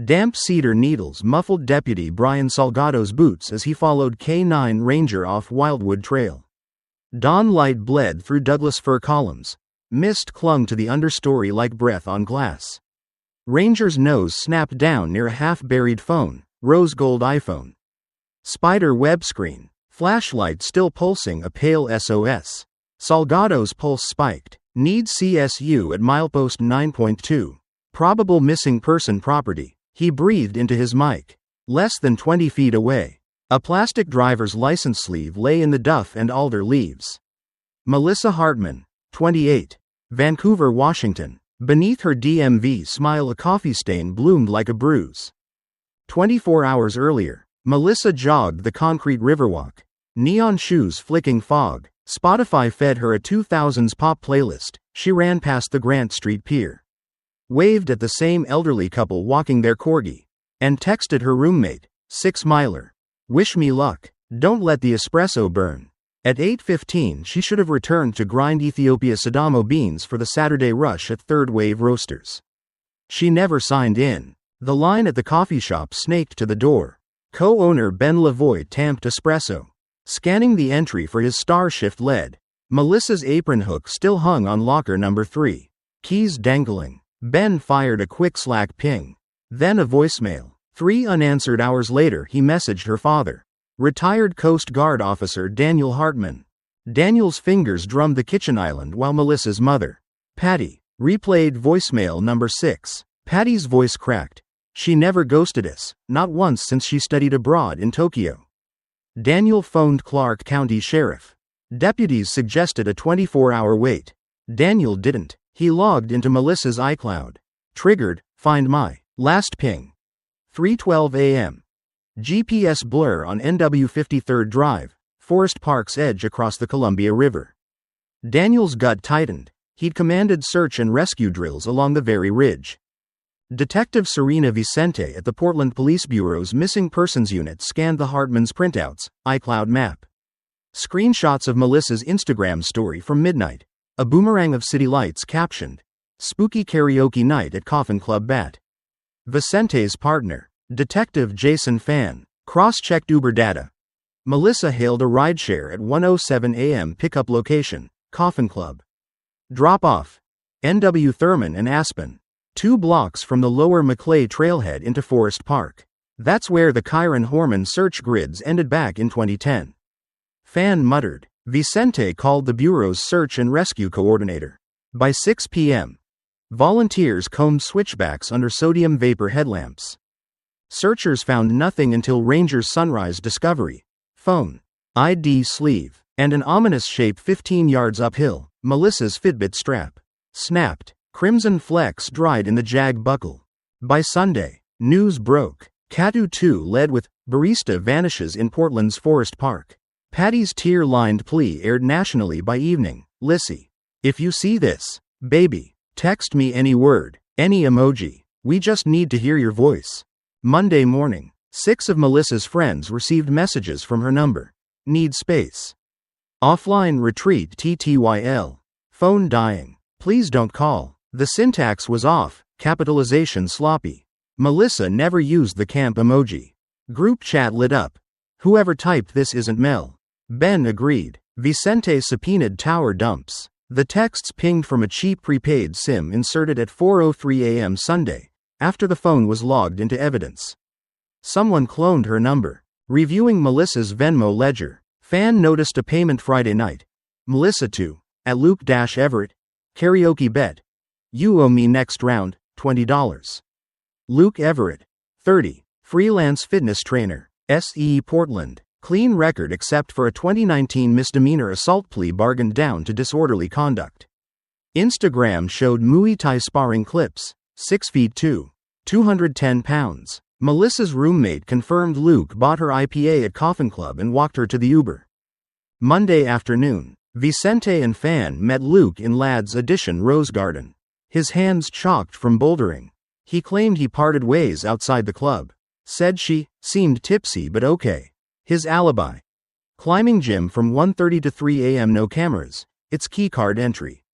Damp cedar needles muffled Deputy Brian Salgado's boots as he followed K9 Ranger off Wildwood Trail. Dawn light bled through Douglas fir columns. Mist clung to the understory like breath on glass. Ranger's nose snapped down near a half-buried phone, rose gold iPhone. Spider web screen, flashlight still pulsing a pale SOS. Salgado's pulse spiked. Need CSU at milepost 9.2. Probable missing person property. He breathed into his mic. Less than 20 feet away. A plastic driver's license sleeve lay in the duff and alder leaves. Melissa Hartman, 28. Vancouver, Washington. Beneath her DMV smile a coffee stain bloomed like a bruise. 24 hours earlier, Melissa jogged the concrete riverwalk. Neon shoes flicking fog. Spotify fed her a 2000s pop playlist. She ran past the Grant Street Pier. Waved at the same elderly couple walking their corgi. And texted her roommate, 6-miler. Wish me luck. Don't let the espresso burn. At 8:15 she should have returned to grind Ethiopia Sidamo beans for the Saturday rush at Third Wave Roasters. She never signed in. The line at the coffee shop snaked to the door. Co-owner Ben Lavoie tamped espresso. Scanning the entry for his star shift lead. Melissa's apron hook still hung on locker number 3. Keys dangling. Ben fired a quick Slack ping. Then a voicemail. 3 unanswered hours later he messaged her father. Retired Coast Guard officer Daniel Hartman. Daniel's fingers drummed the kitchen island while Melissa's mother, Patty, replayed voicemail number 6. Patty's voice cracked. She never ghosted us, not once since she studied abroad in Tokyo. Daniel phoned Clark County Sheriff. Deputies suggested a 24-hour wait. Daniel didn't. He logged into Melissa's iCloud. Triggered, find my last ping. 3:12 a.m. GPS blur on NW 53rd Drive, Forest Park's edge across the Columbia River. Daniel's gut tightened. He'd commanded search and rescue drills along the very ridge. Detective Serena Vicente at the Portland Police Bureau's Missing Persons Unit scanned the Hartman's printouts, iCloud map. Screenshots of Melissa's Instagram story from midnight. A boomerang of city lights captioned, "Spooky karaoke night at Coffin Club Bat." Vicente's partner, Detective Jason Fan, cross-checked Uber data. Melissa hailed a rideshare at 1:07 a.m. pickup location, Coffin Club. Drop-off, NW Thurman and Aspen. 2 blocks from the lower Maclay trailhead into Forest Park. That's where the Kyron Horman search grids ended back in 2010. Fan muttered. Vicente called the Bureau's search and rescue coordinator. By 6 p.m., volunteers combed switchbacks under sodium vapor headlamps. Searchers found nothing until Ranger's sunrise discovery. Phone, ID sleeve, and an ominous shape 15 yards uphill. Melissa's Fitbit strap. Snapped. Crimson flecks dried in the jag buckle. By Sunday, news broke. Catu 2 led with "Barista vanishes in Portland's Forest Park." Patty's tear-lined plea aired nationally by evening. "Lissy, if you see this, baby, text me any word, any emoji. We just need to hear your voice." Monday morning, 6 of Melissa's friends received messages from her number. Need space. Offline retreat TTYL. Phone dying. Please don't call. The syntax was off, capitalization sloppy. Melissa never used the camp emoji. Group chat lit up. Whoever typed this isn't Mel. Ben agreed. Vicente subpoenaed tower dumps. The texts pinged from a cheap prepaid SIM inserted at 4:03 a.m. Sunday, after the phone was logged into evidence. Someone cloned her number. Reviewing Melissa's Venmo ledger, Fan noticed a payment Friday night. Melissa to, at Luke-Everett, karaoke bet. You owe me next round, $20. Luke Everett, 30, freelance fitness trainer, SE Portland. Clean record except for a 2019 misdemeanor assault plea bargained down to disorderly conduct. Instagram showed Muay Thai sparring clips. 6'2", 210 pounds. Melissa's roommate confirmed Luke bought her IPA at Coffin Club and walked her to the Uber. Monday afternoon, Vicente and Fan met Luke in Ladd's Edition Rose Garden. His hands chalked from bouldering. He claimed he parted ways outside the club. Said she seemed tipsy but okay. His alibi. Climbing gym from 1:30 to 3 a.m. No cameras. It's keycard entry.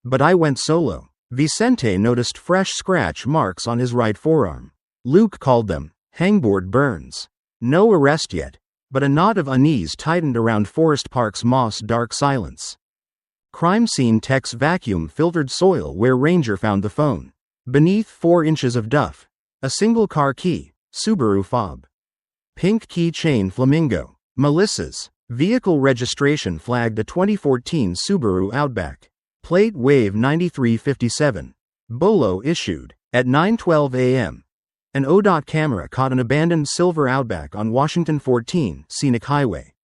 But I went solo. Vicente noticed fresh scratch marks on his right forearm. Luke called them hangboard burns. No arrest yet, but a knot of unease tightened around Forest Park's moss-dark silence. Crime scene techs vacuum-filtered soil where Ranger found the phone. Beneath 4 inches of duff, a single car key, Subaru fob. Pink key chain flamingo, Melissa's. Vehicle registration flagged a 2014 Subaru Outback. Plate wave 9357. Bolo issued. At 9:12 a.m. An ODOT camera caught an abandoned silver Outback on Washington 14 Scenic Highway.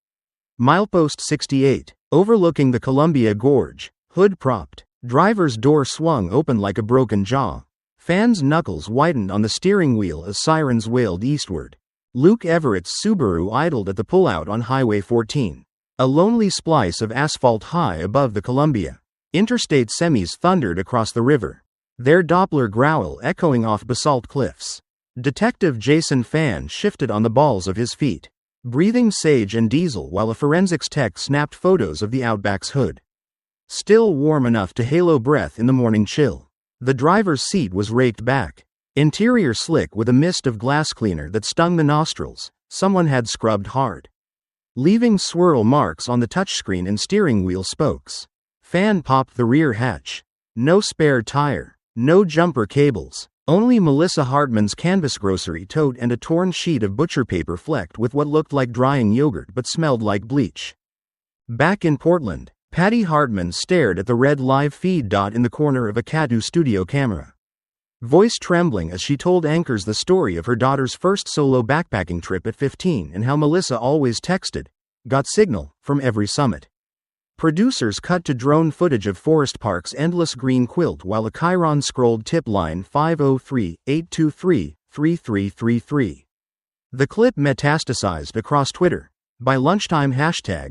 Milepost 68, overlooking the Columbia Gorge, hood propped. Driver's door swung open like a broken jaw. Fans' knuckles widened on the steering wheel as sirens wailed eastward. Luke Everett's Subaru idled at the pullout on Highway 14. A lonely splice of asphalt high above the Columbia. Interstate semis thundered across the river, their Doppler growl echoing off basalt cliffs. Detective Jason Fan shifted on the balls of his feet, breathing sage and diesel while a forensics tech snapped photos of the Outback's hood. Still warm enough to halo breath in the morning chill. The driver's seat was raked back. Interior slick with a mist of glass cleaner that stung the nostrils. Someone had scrubbed hard, leaving swirl marks on the touchscreen and steering wheel spokes. Fan popped the rear hatch. No spare tire, no jumper cables, only Melissa Hartman's canvas grocery tote and a torn sheet of butcher paper flecked with what looked like drying yogurt but smelled like bleach. Back in Portland, Patty Hartman stared at the red live feed dot in the corner of a Catu studio camera, voice trembling as she told anchors the story of her daughter's first solo backpacking trip at 15 and how Melissa always texted, got signal, from every summit. Producers cut to drone footage of Forest Park's endless green quilt while a Chiron scrolled tip line 503-823-3333. The clip metastasized across Twitter. By lunchtime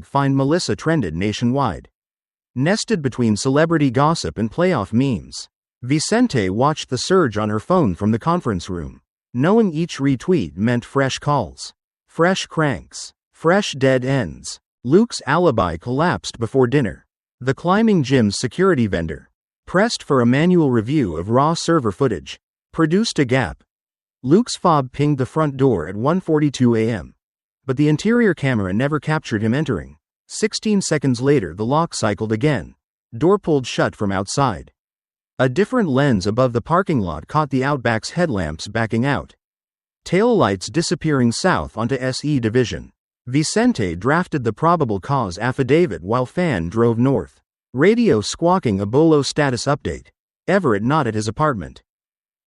#Find Melissa trended nationwide. Nested between celebrity gossip and playoff memes, Vicente watched the surge on her phone from the conference room, knowing each retweet meant fresh calls, fresh cranks, fresh dead ends. Luke's alibi collapsed before dinner. The climbing gym's security vendor, pressed for a manual review of raw server footage, produced a gap. Luke's fob pinged the front door at 1:42 a.m., but the interior camera never captured him entering. 16 seconds later the lock cycled again, door pulled shut from outside. A different lens above the parking lot caught the Outback's headlamps backing out, taillights disappearing south onto SE Division. Vicente drafted the probable cause affidavit while Fan drove north, radio squawking a Bolo status update. Everett not at his apartment.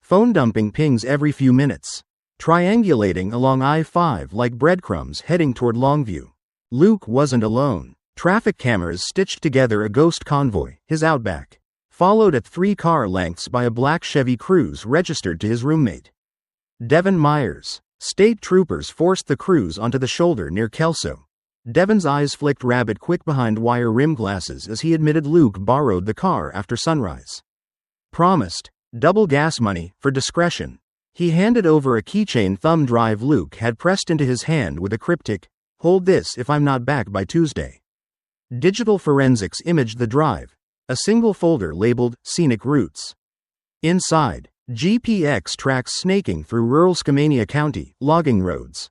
Phone dumping pings every few minutes, triangulating along I-5 like breadcrumbs heading toward Longview. Luke wasn't alone. Traffic cameras stitched together a ghost convoy, his Outback, followed at 3 car lengths by a black Chevy Cruze registered to his roommate, Devin Myers. State troopers forced the Cruze onto the shoulder near Kelso. Devin's eyes flicked rabbit quick behind wire rim glasses as he admitted Luke borrowed the car after sunrise. Promised double gas money for discretion. He handed over a keychain thumb drive Luke had pressed into his hand with a cryptic, "Hold this if I'm not back by Tuesday." Digital forensics imaged the drive, a single folder labeled Scenic Routes. Inside, GPX tracks snaking through rural Skamania County, logging roads,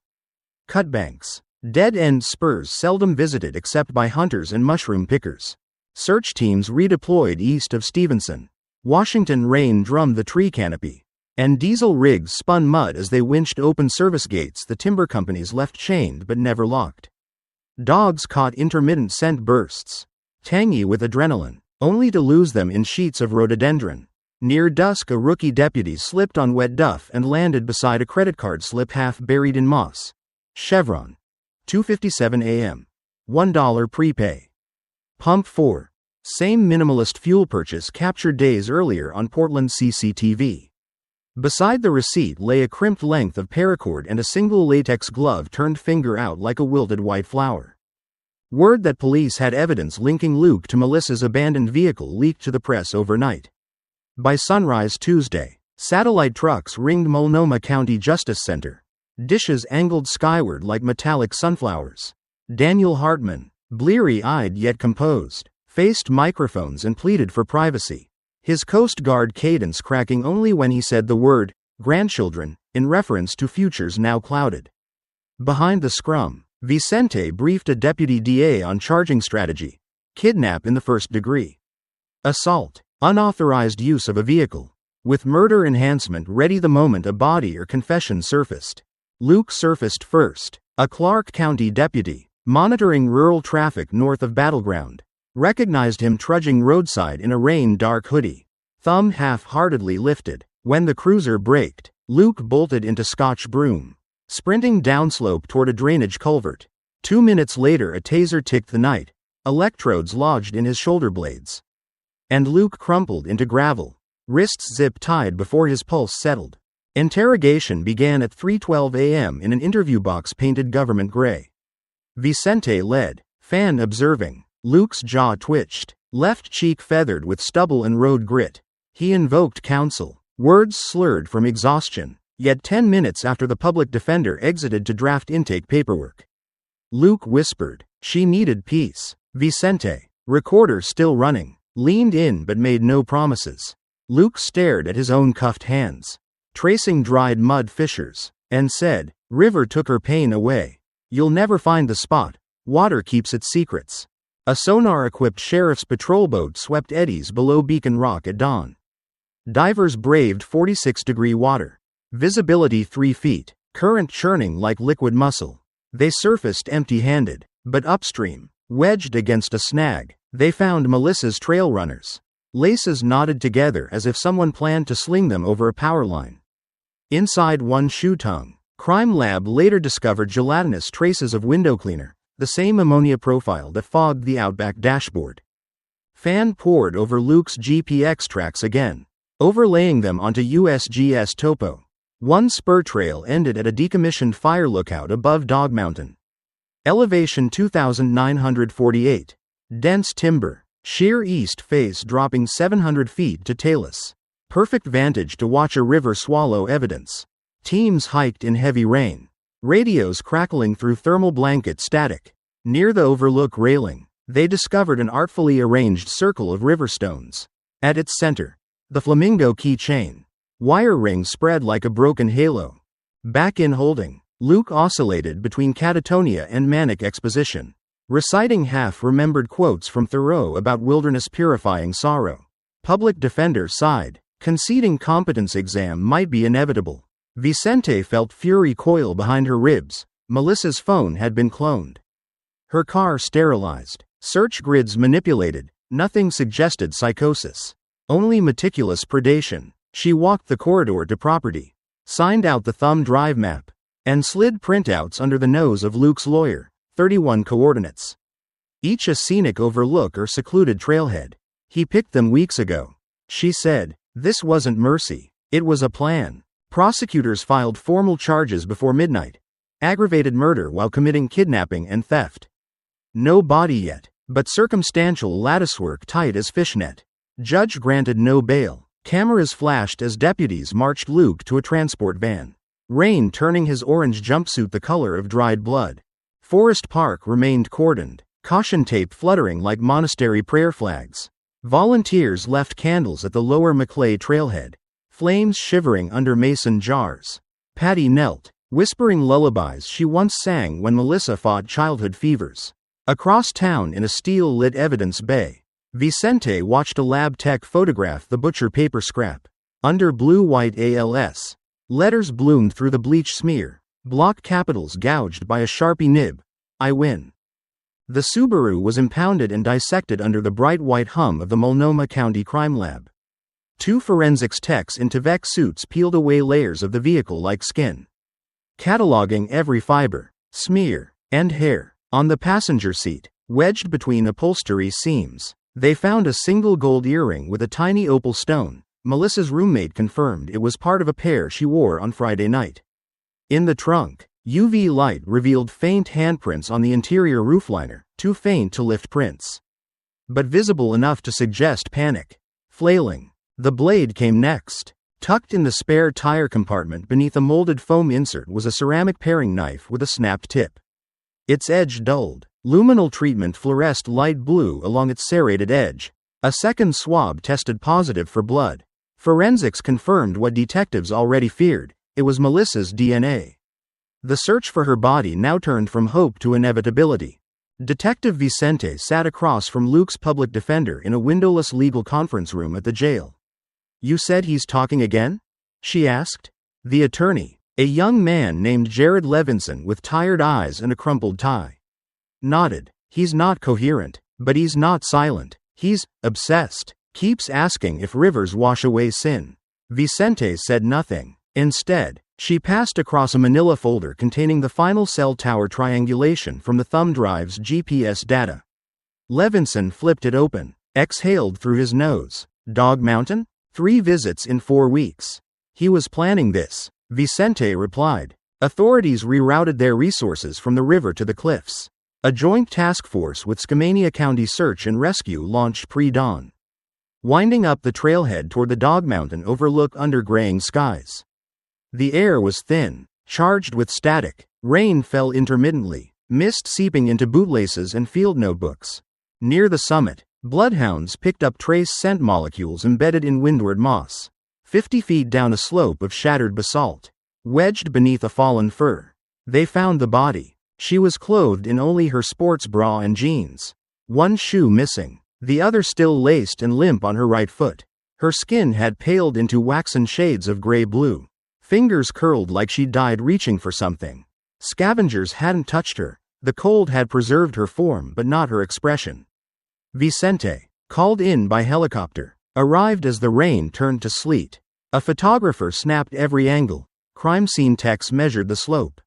cutbanks, dead-end spurs seldom visited except by hunters and mushroom pickers. Search teams redeployed east of Stevenson. Washington rain drummed the tree canopy, and diesel rigs spun mud as they winched open service gates the timber companies left chained but never locked. Dogs caught intermittent scent bursts, tangy with adrenaline, only to lose them in sheets of rhododendron. Near dusk a rookie deputy slipped on wet duff and landed beside a credit card slip half buried in moss. Chevron. 2:57 a.m. $1 prepay. Pump 4. Same minimalist fuel purchase captured days earlier on Portland CCTV. Beside the receipt lay a crimped length of paracord and a single latex glove turned finger out like a wilted white flower. Word that police had evidence linking Luke to Melissa's abandoned vehicle leaked to the press overnight. By sunrise Tuesday, satellite trucks ringed Multnomah County Justice Center, dishes angled skyward like metallic sunflowers. Daniel Hartman, bleary-eyed yet composed, faced microphones and pleaded for privacy, his Coast Guard cadence cracking only when he said the word, grandchildren, in reference to futures now clouded. Behind the scrum, Vicente briefed a deputy DA on charging strategy: kidnap in the first degree, assault, unauthorized use of a vehicle, with murder enhancement ready the moment a body or confession surfaced. Luke surfaced first, a Clark County deputy, monitoring rural traffic north of Battleground, recognized him trudging roadside in a rain-dark hoodie, thumb half-heartedly lifted. When the cruiser braked, Luke bolted into Scotch broom, sprinting downslope toward a drainage culvert. 2 minutes later a taser ticked the night, electrodes lodged in his shoulder blades. And Luke crumpled into gravel, wrists zip-tied before his pulse settled. Interrogation began at 3:12 a.m. in an interview box painted government gray. Vicente led, fan observing. Luke's jaw twitched, left cheek feathered with stubble and road grit. He invoked counsel, words slurred from exhaustion, yet 10 minutes after the public defender exited to draft intake paperwork. Luke whispered, "She needed peace." Vicente, recorder still running, leaned in but made no promises. Luke stared at his own cuffed hands, tracing dried mud fissures, and said, "River took her pain away. You'll never find the spot. Water keeps its secrets." A sonar-equipped sheriff's patrol boat swept eddies below Beacon Rock at dawn. Divers braved 46-degree water, visibility 3 feet, current churning like liquid muscle. They surfaced empty-handed, but upstream, wedged against a snag, they found Melissa's trail runners. Laces knotted together as if someone planned to sling them over a power line. Inside one shoe tongue, crime lab later discovered gelatinous traces of window cleaner, the same ammonia profile that fogged the Outback dashboard. Fan poured over Luke's GPX tracks again, overlaying them onto USGS topo. One spur trail ended at a decommissioned fire lookout above Dog Mountain. Elevation 2,948. Dense timber, sheer east face dropping 700 feet to Talus. Perfect vantage to watch a river swallow evidence. Teams hiked in heavy rain, radios crackling through thermal blanket static. Near the overlook railing, they discovered an artfully arranged circle of river stones. At its center, the flamingo keychain. Wire rings spread like a broken halo. Back in holding, Luke oscillated between catatonia and manic exposition, reciting half-remembered quotes from Thoreau about wilderness-purifying sorrow. Public defender sighed, conceding competence exam might be inevitable. Vicente felt fury coil behind her ribs. Melissa's phone had been cloned, her car sterilized, search grids manipulated. Nothing suggested psychosis, only meticulous predation. She walked the corridor to property, signed out the thumb drive map, and slid printouts under the nose of Luke's lawyer. 31 coordinates, each a scenic overlook or secluded trailhead. He picked them weeks ago. She said, "This wasn't mercy, it was a plan." Prosecutors filed formal charges before midnight: aggravated murder while committing kidnapping and theft. No body yet, but circumstantial latticework tight as fishnet. Judge granted no bail. Cameras flashed as deputies marched Luke to a transport van, rain turning his orange jumpsuit the color of dried blood. Forest Park remained cordoned, caution tape fluttering like monastery prayer flags. Volunteers left candles at the lower Maclay trailhead, flames shivering under mason jars. Patty knelt, whispering lullabies she once sang when Melissa fought childhood fevers. Across town in a steel-lit evidence bay, Vicente watched a lab tech photograph the butcher paper scrap. Under blue-white ALS, letters bloomed through the bleach smear, block capitals gouged by a Sharpie nib. "I win." The Subaru was impounded and dissected under the bright white hum of the Multnomah County Crime Lab. 2 forensics techs in Tyvek suits peeled away layers of the vehicle like skin, cataloging every fiber, smear, and hair. On the passenger seat, wedged between upholstery seams, they found a single gold earring with a tiny opal stone. Melissa's roommate confirmed it was part of a pair she wore on Friday night. In the trunk, UV light revealed faint handprints on the interior roofliner, too faint to lift prints, but visible enough to suggest panic. Flailing, the blade came next. Tucked in the spare tire compartment beneath a molded foam insert was a ceramic paring knife with a snapped tip. Its edge dulled. Luminal treatment fluoresced light blue along its serrated edge. A second swab tested positive for blood. Forensics confirmed what detectives already feared. It was Melissa's DNA. The search for her body now turned from hope to inevitability. Detective Vicente sat across from Luke's public defender in a windowless legal conference room at the jail. "You said he's talking again?" she asked. The attorney, a young man named Jared Levinson with tired eyes and a crumpled tie, nodded. "He's not coherent, but he's not silent. He's obsessed. Keeps asking if rivers wash away sin." Vicente said nothing. Instead, she passed across a manila folder containing the final cell tower triangulation from the thumb drive's GPS data. Levinson flipped it open, exhaled through his nose. "Dog Mountain? 3 visits in 4 weeks. He was planning this," Vicente replied. Authorities rerouted their resources from the river to the cliffs. A joint task force with Skamania County Search and Rescue launched pre-dawn, winding up the trailhead toward the Dog Mountain overlook under graying skies. The air was thin, charged with static. Rain fell intermittently, mist seeping into bootlaces and field notebooks. Near the summit, bloodhounds picked up trace scent molecules embedded in windward moss. 50 feet down a slope of shattered basalt, wedged beneath a fallen fir, they found the body. She was clothed in only her sports bra and jeans, one shoe missing, the other still laced and limp on her right foot. Her skin had paled into waxen shades of gray-blue. Fingers curled like she'd died reaching for something. Scavengers hadn't touched her. The cold had preserved her form but not her expression. Vicente, called in by helicopter, arrived as the rain turned to sleet. A photographer snapped every angle. Crime scene techs measured the slope.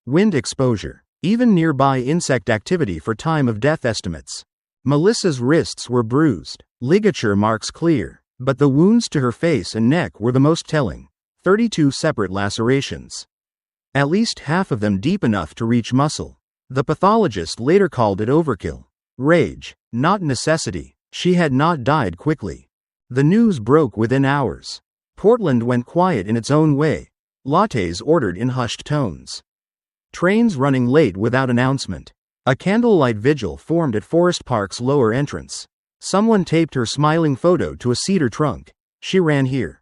Wind exposure, even nearby insect activity for time of death estimates. Melissa's wrists were bruised, ligature marks clear, but the wounds to her face and neck were the most telling. 32 separate lacerations. At least half of them deep enough to reach muscle. The pathologist later called it overkill. Rage, not necessity. She had not died quickly. The news broke within hours. Portland went quiet in its own way. Lattes ordered in hushed tones. Trains running late without announcement. A candlelight vigil formed at Forest Park's lower entrance. Someone taped her smiling photo to a cedar trunk. She ran here.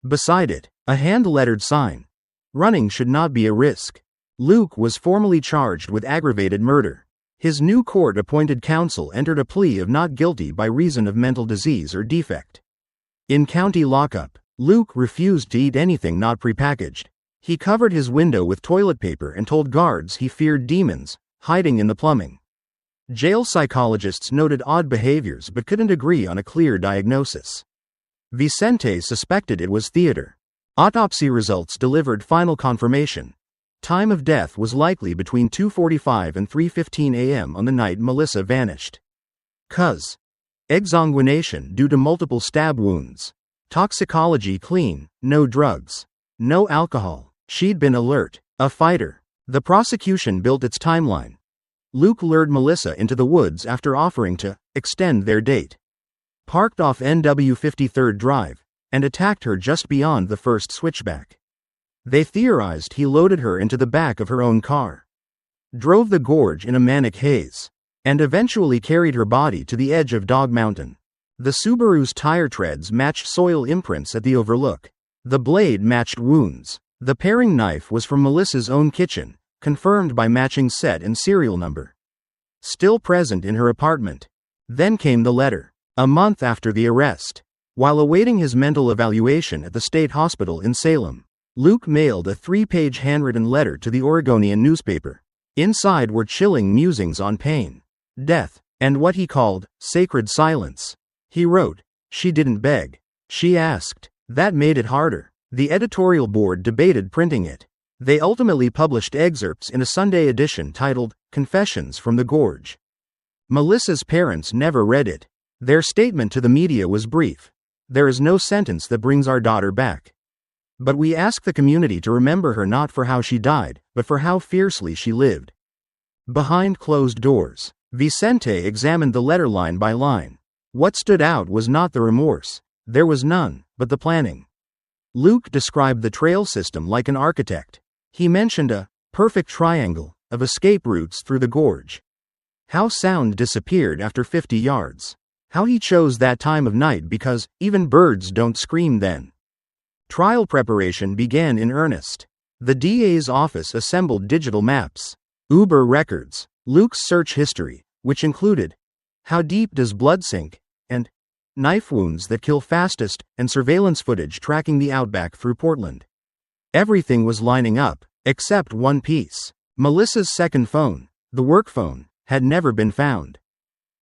Beside it, a hand-lettered sign. Running should not be a risk. Luke was formally charged with aggravated murder. His new court-appointed counsel entered a plea of not guilty by reason of mental disease or defect. In county lockup, Luke refused to eat anything not prepackaged. He covered his window with toilet paper and told guards he feared demons, hiding in the plumbing. Jail psychologists noted odd behaviors but couldn't agree on a clear diagnosis. Vicente suspected it was theater. Autopsy results delivered final confirmation. Time of death was likely between 2:45 and 3:15 a.m. on the night Melissa vanished. Cause. Exsanguination due to multiple stab wounds. Toxicology clean, no drugs. No alcohol. She'd been alert. A fighter. The prosecution built its timeline. Luke lured Melissa into the woods after offering to extend their date. Parked off NW 53rd Drive, and attacked her just beyond the first switchback. They theorized he loaded her into the back of her own car, drove the gorge in a manic haze, and eventually carried her body to the edge of Dog Mountain. The Subaru's tire treads matched soil imprints at the overlook. The blade matched wounds. The paring knife was from Melissa's own kitchen, confirmed by matching set and serial number. Still present in her apartment. Then came the letter. A month after the arrest, while awaiting his mental evaluation at the state hospital in Salem, Luke mailed a 3-page handwritten letter to the Oregonian newspaper. Inside were chilling musings on pain, death, and what he called sacred silence. He wrote, "She didn't beg. She asked." That made it harder. The editorial board debated printing it. They ultimately published excerpts in a Sunday edition titled Confessions from the Gorge. Melissa's parents never read it. Their statement to the media was brief. "There is no sentence that brings our daughter back. But we ask the community to remember her not for how she died, but for how fiercely she lived." Behind closed doors, Vicente examined the letter line by line. What stood out was not the remorse. There was none, but the planning. Luke described the trail system like an architect. He mentioned a perfect triangle of escape routes through the gorge. How sound disappeared after 50 yards. How he chose that time of night, because even birds don't scream then. Trial preparation began in earnest. The DA's office assembled digital maps, Uber records, Luke's search history, which included how deep does blood sink, and knife wounds that kill fastest, and surveillance footage tracking the outback through Portland. Everything was lining up, except one piece. Melissa's second phone, the work phone, had never been found.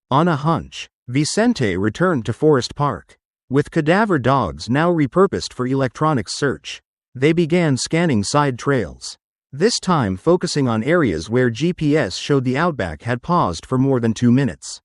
On a hunch, Vicente returned to Forest Park. With cadaver dogs now repurposed for electronic search, they began scanning side trails, this time focusing on areas where GPS showed the outback had paused for more than 2 minutes.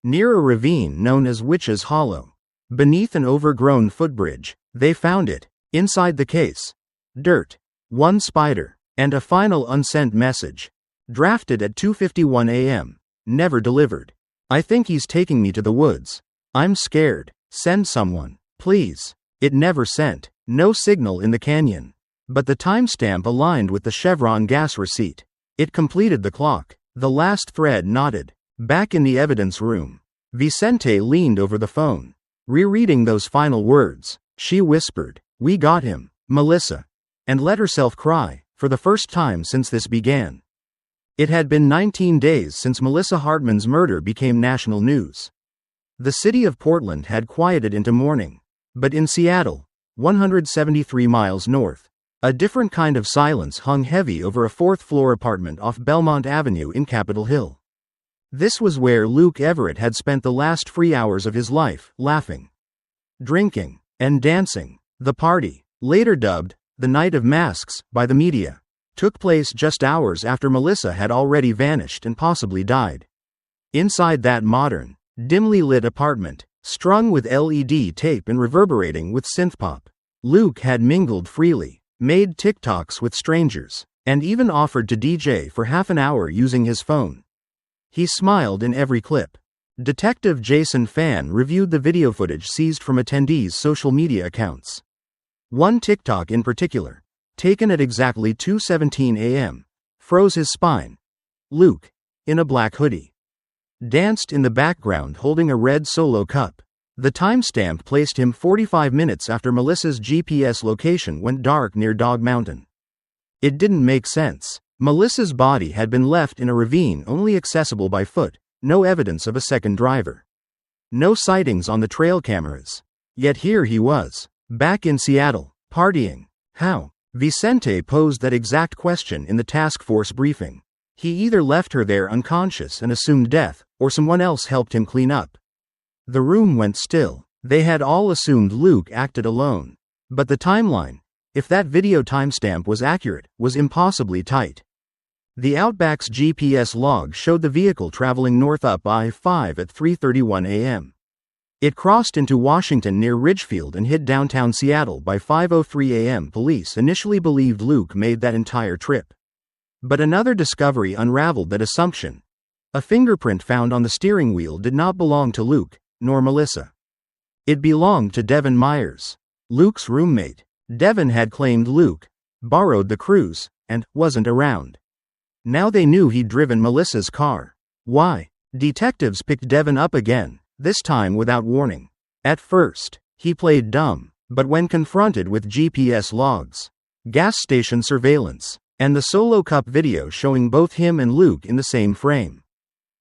Near a ravine known as Witch's Hollow, beneath an overgrown footbridge, they found it. Inside the case, dirt, one spider, and a final unsent message, drafted at 2:51 a.m., never delivered. I think he's taking me to the woods. I'm scared. Send someone, please. It never sent. No signal in the canyon. But the timestamp aligned with the Chevron gas receipt. It completed the clock. The last thread nodded. Back in the evidence room, Vicente leaned over the phone. Rereading those final words, she whispered, "We got him, Melissa," and let herself cry, for the first time since this began. It had been 19 days since Melissa Hartman's murder became national news. The city of Portland had quieted into mourning. But in Seattle, 173 miles north, a different kind of silence hung heavy over a fourth-floor apartment off Belmont Avenue in Capitol Hill. This was where Luke Everett had spent the last free hours of his life, laughing, drinking, and dancing. The party, later dubbed the Night of Masks by the media, took place just hours after Melissa had already vanished and possibly died. Inside that modern, dimly lit apartment, strung with LED tape and reverberating with synthpop, Luke had mingled freely, made TikToks with strangers, and even offered to DJ for half an hour using his phone. He smiled in every clip. Detective Jason Fan reviewed the video footage seized from attendees' social media accounts. One TikTok in particular, taken at exactly 2:17 a.m., froze his spine. Luke, in a black hoodie, danced in the background holding a red Solo cup. The timestamp placed him 45 minutes after Melissa's GPS location went dark near Dog Mountain. It didn't make sense. Melissa's body had been left in a ravine only accessible by foot, no evidence of a second driver. No sightings on the trail cameras. Yet here he was, back in Seattle, partying. How? Vicente posed that exact question in the task force briefing. He either left her there unconscious and assumed death, or someone else helped him clean up. The room went still. They had all assumed Luke acted alone. But the timeline, if that video timestamp was accurate, was impossibly tight. The Outback's GPS log showed the vehicle traveling north up I-5 at 3:31 a.m. It crossed into Washington near Ridgefield and hit downtown Seattle by 5:03 a.m. Police initially believed Luke made that entire trip. But another discovery unraveled that assumption. A fingerprint found on the steering wheel did not belong to Luke, nor Melissa. It belonged to Devin Myers, Luke's roommate. Devin had claimed Luke borrowed the cruise and wasn't around. Now they knew he'd driven Melissa's car. Why? Detectives picked Devin up again, this time without warning. At first, he played dumb, but when confronted with GPS logs, gas station surveillance, and the Solo Cup video showing both him and Luke in the same frame,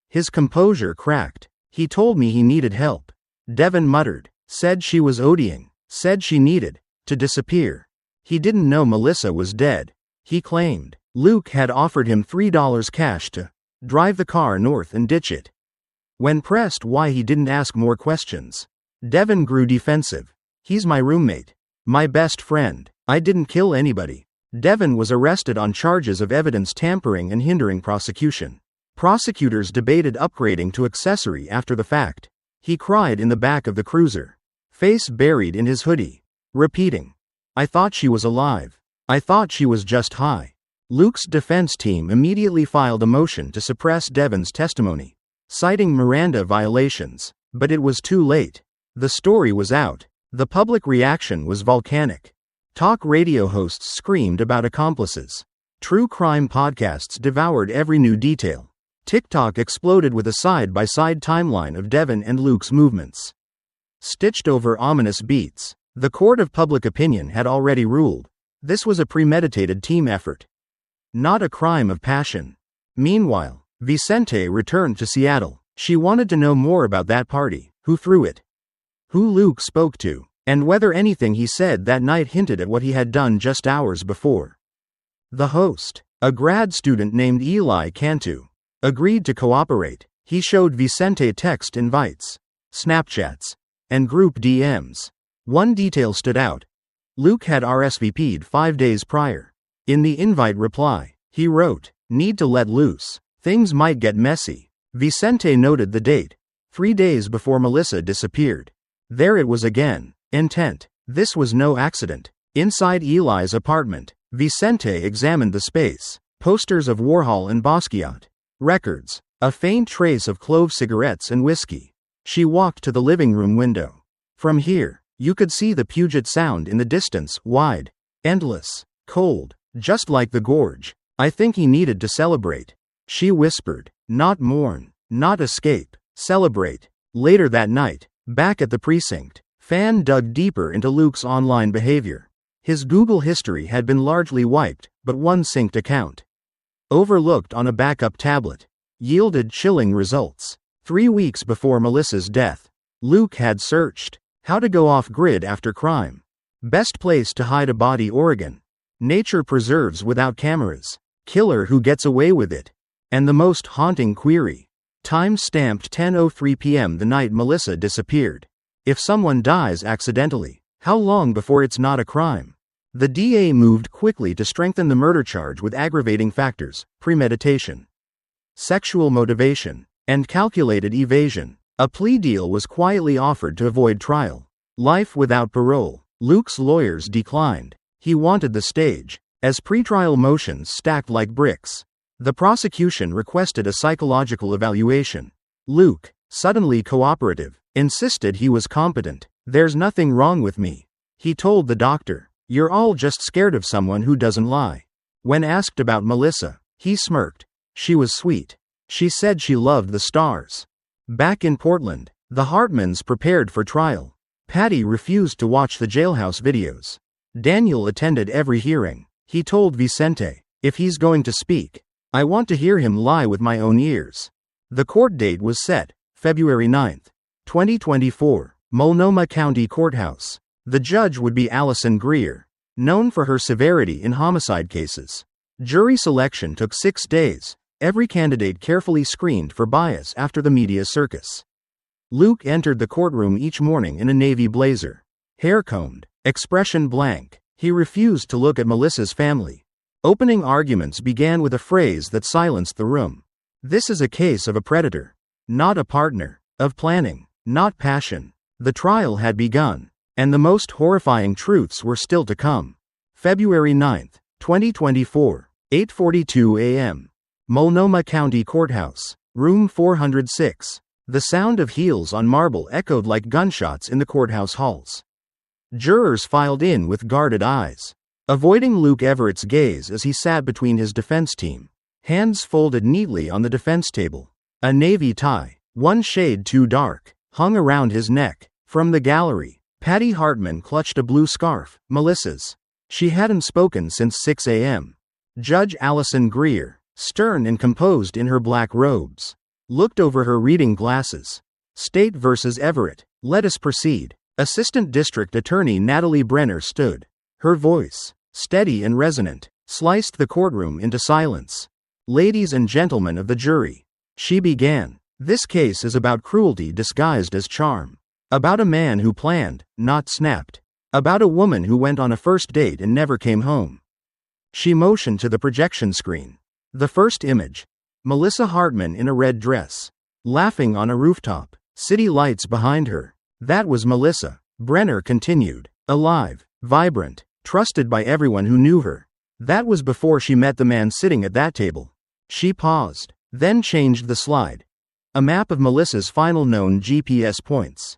his composure cracked. He told me he needed help, Devin muttered, said she was ODing, said she needed to disappear. He didn't know Melissa was dead, he claimed. Luke had offered him $3 cash to drive the car north and ditch it. When pressed why he didn't ask more questions, Devin grew defensive. He's my roommate, my best friend. I didn't kill anybody. Devin was arrested on charges of evidence tampering and hindering prosecution. Prosecutors debated upgrading to accessory after the fact. He cried in the back of the cruiser, face buried in his hoodie, repeating, "I thought she was alive. I thought she was just high." Luke's defense team immediately filed a motion to suppress Devin's testimony, citing Miranda violations, but it was too late. The story was out. The public reaction was volcanic. Talk radio hosts screamed about accomplices. True crime podcasts devoured every new detail. TikTok exploded with a side-by-side timeline of Devin and Luke's movements. Stitched over ominous beats, the court of public opinion had already ruled. This was a premeditated team effort, not a crime of passion. Meanwhile, Vicente returned to Seattle. She wanted to know more about that party, who threw it, who Luke spoke to, and whether anything he said that night hinted at what he had done just hours before. The host, a grad student named Eli Cantu, agreed to cooperate. He showed Vicente text invites, Snapchats, and group DMs. One detail stood out. Luke had RSVP'd 5 days prior. In the invite reply, he wrote, "Need to let loose. Things might get messy." Vicente noted the date, 3 days before Melissa disappeared. There it was again. Intent. This was no accident. Inside Eli's apartment, Vicente examined the space. Posters of Warhol and Basquiat. Records. A faint trace of clove cigarettes and whiskey. She walked to the living room window. From here, you could see the Puget Sound in the distance, wide, endless, cold, just like the gorge. I think he needed to celebrate. She whispered. Not mourn, not escape, celebrate. Later that night, back at the precinct, Fan dug deeper into Luke's online behavior. His Google history had been largely wiped, but one synced account, overlooked on a backup tablet, yielded chilling results. 3 weeks before Melissa's death, Luke had searched how to go off-grid after crime. Best place to hide a body, Oregon. Nature preserves without cameras. Killer who gets away with it. And the most haunting query. Time stamped 10:03 p.m. the night Melissa disappeared. If someone dies accidentally, how long before it's not a crime? The DA moved quickly to strengthen the murder charge with aggravating factors, premeditation, sexual motivation, and calculated evasion. A plea deal was quietly offered to avoid trial. Life without parole. Luke's lawyers declined. He wanted the stage, as pretrial motions stacked like bricks. The prosecution requested a psychological evaluation. Luke, suddenly cooperative, insisted he was competent. There's nothing wrong with me, he told the doctor. You're all just scared of someone who doesn't lie. When asked about Melissa, he smirked. She was sweet. She said she loved the stars. Back in Portland, the Hartmans prepared for trial. Patty refused to watch the jailhouse videos. Daniel attended every hearing. He told Vicente, if he's going to speak, I want to hear him lie with my own ears. The court date was set, February 9, 2024, Multnomah County Courthouse. The judge would be Allison Greer, known for her severity in homicide cases. Jury selection took 6 days, every candidate carefully screened for bias after the media circus. Luke entered the courtroom each morning in a navy blazer, hair combed, expression blank. He refused to look at Melissa's family. Opening arguments began with a phrase that silenced the room. This is a case of a predator, not a partner, of planning, not passion. The trial had begun, and the most horrifying truths were still to come. February 9, 2024, 8:42 a.m. Multnomah County Courthouse, room 406. The sound of heels on marble echoed like gunshots in the courthouse halls. Jurors filed in with guarded eyes, avoiding Luke Everett's gaze as he sat between his defense team, hands folded neatly on the defense table. A navy tie, one shade too dark, hung around his neck. From the gallery, Patty Hartman clutched a blue scarf, Melissa's. She hadn't spoken since 6 a.m. Judge Allison Greer, stern and composed in her black robes, looked over her reading glasses. State versus Everett. Let us proceed. Assistant District Attorney Natalie Brenner stood. Her voice, steady and resonant, sliced the courtroom into silence. Ladies and gentlemen of the jury, she began. This case is about cruelty disguised as charm. About a man who planned, not snapped. About a woman who went on a first date and never came home. She motioned to the projection screen. The first image. Melissa Hartman in a red dress, laughing on a rooftop, city lights behind her. That was Melissa, Brenner continued. Alive, vibrant, trusted by everyone who knew her. That was before she met the man sitting at that table. She paused, then changed the slide. A map of Melissa's final known GPS points,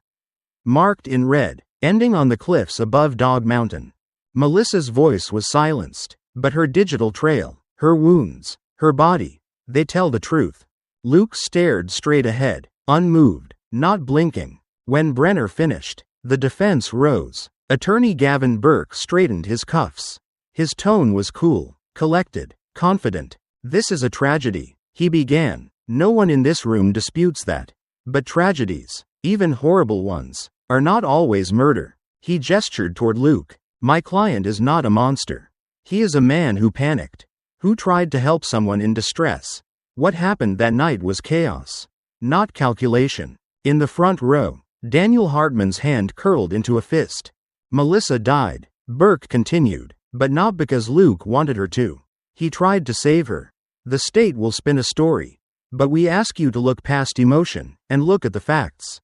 marked in red, ending on the cliffs above Dog Mountain. Melissa's voice was silenced, but her digital trail, her wounds, her body, they tell the truth. Luke stared straight ahead, unmoved, not blinking. When Brenner finished, the defense rose. Attorney Gavin Burke straightened his cuffs. His tone was cool, collected, confident. "This is a tragedy," he began. "No one in this room disputes that. But tragedies, even horrible ones, are not always murder." He gestured toward Luke. "My client is not a monster. He is a man who panicked, who tried to help someone in distress. What happened that night was chaos, not calculation." In the front row, Daniel Hartman's hand curled into a fist. "Melissa died," Burke continued, "but not because Luke wanted her to. He tried to save her. The state will spin a story, but we ask you to look past emotion and look at the facts."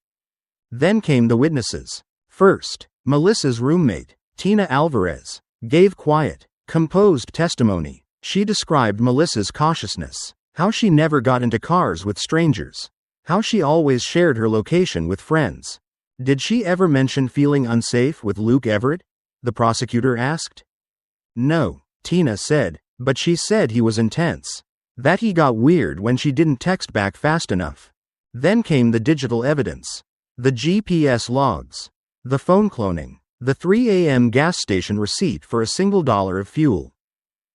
Then came the witnesses. First, Melissa's roommate, Tina Alvarez, gave quiet, composed testimony. She described Melissa's cautiousness, how she never got into cars with strangers, how she always shared her location with friends. "Did she ever mention feeling unsafe with Luke Everett?" the prosecutor asked. "No," Tina said, "but she said he was intense, that he got weird when she didn't text back fast enough." Then came the digital evidence. The GPS logs, the phone cloning, the 3 a.m. gas station receipt for a single $1 of fuel.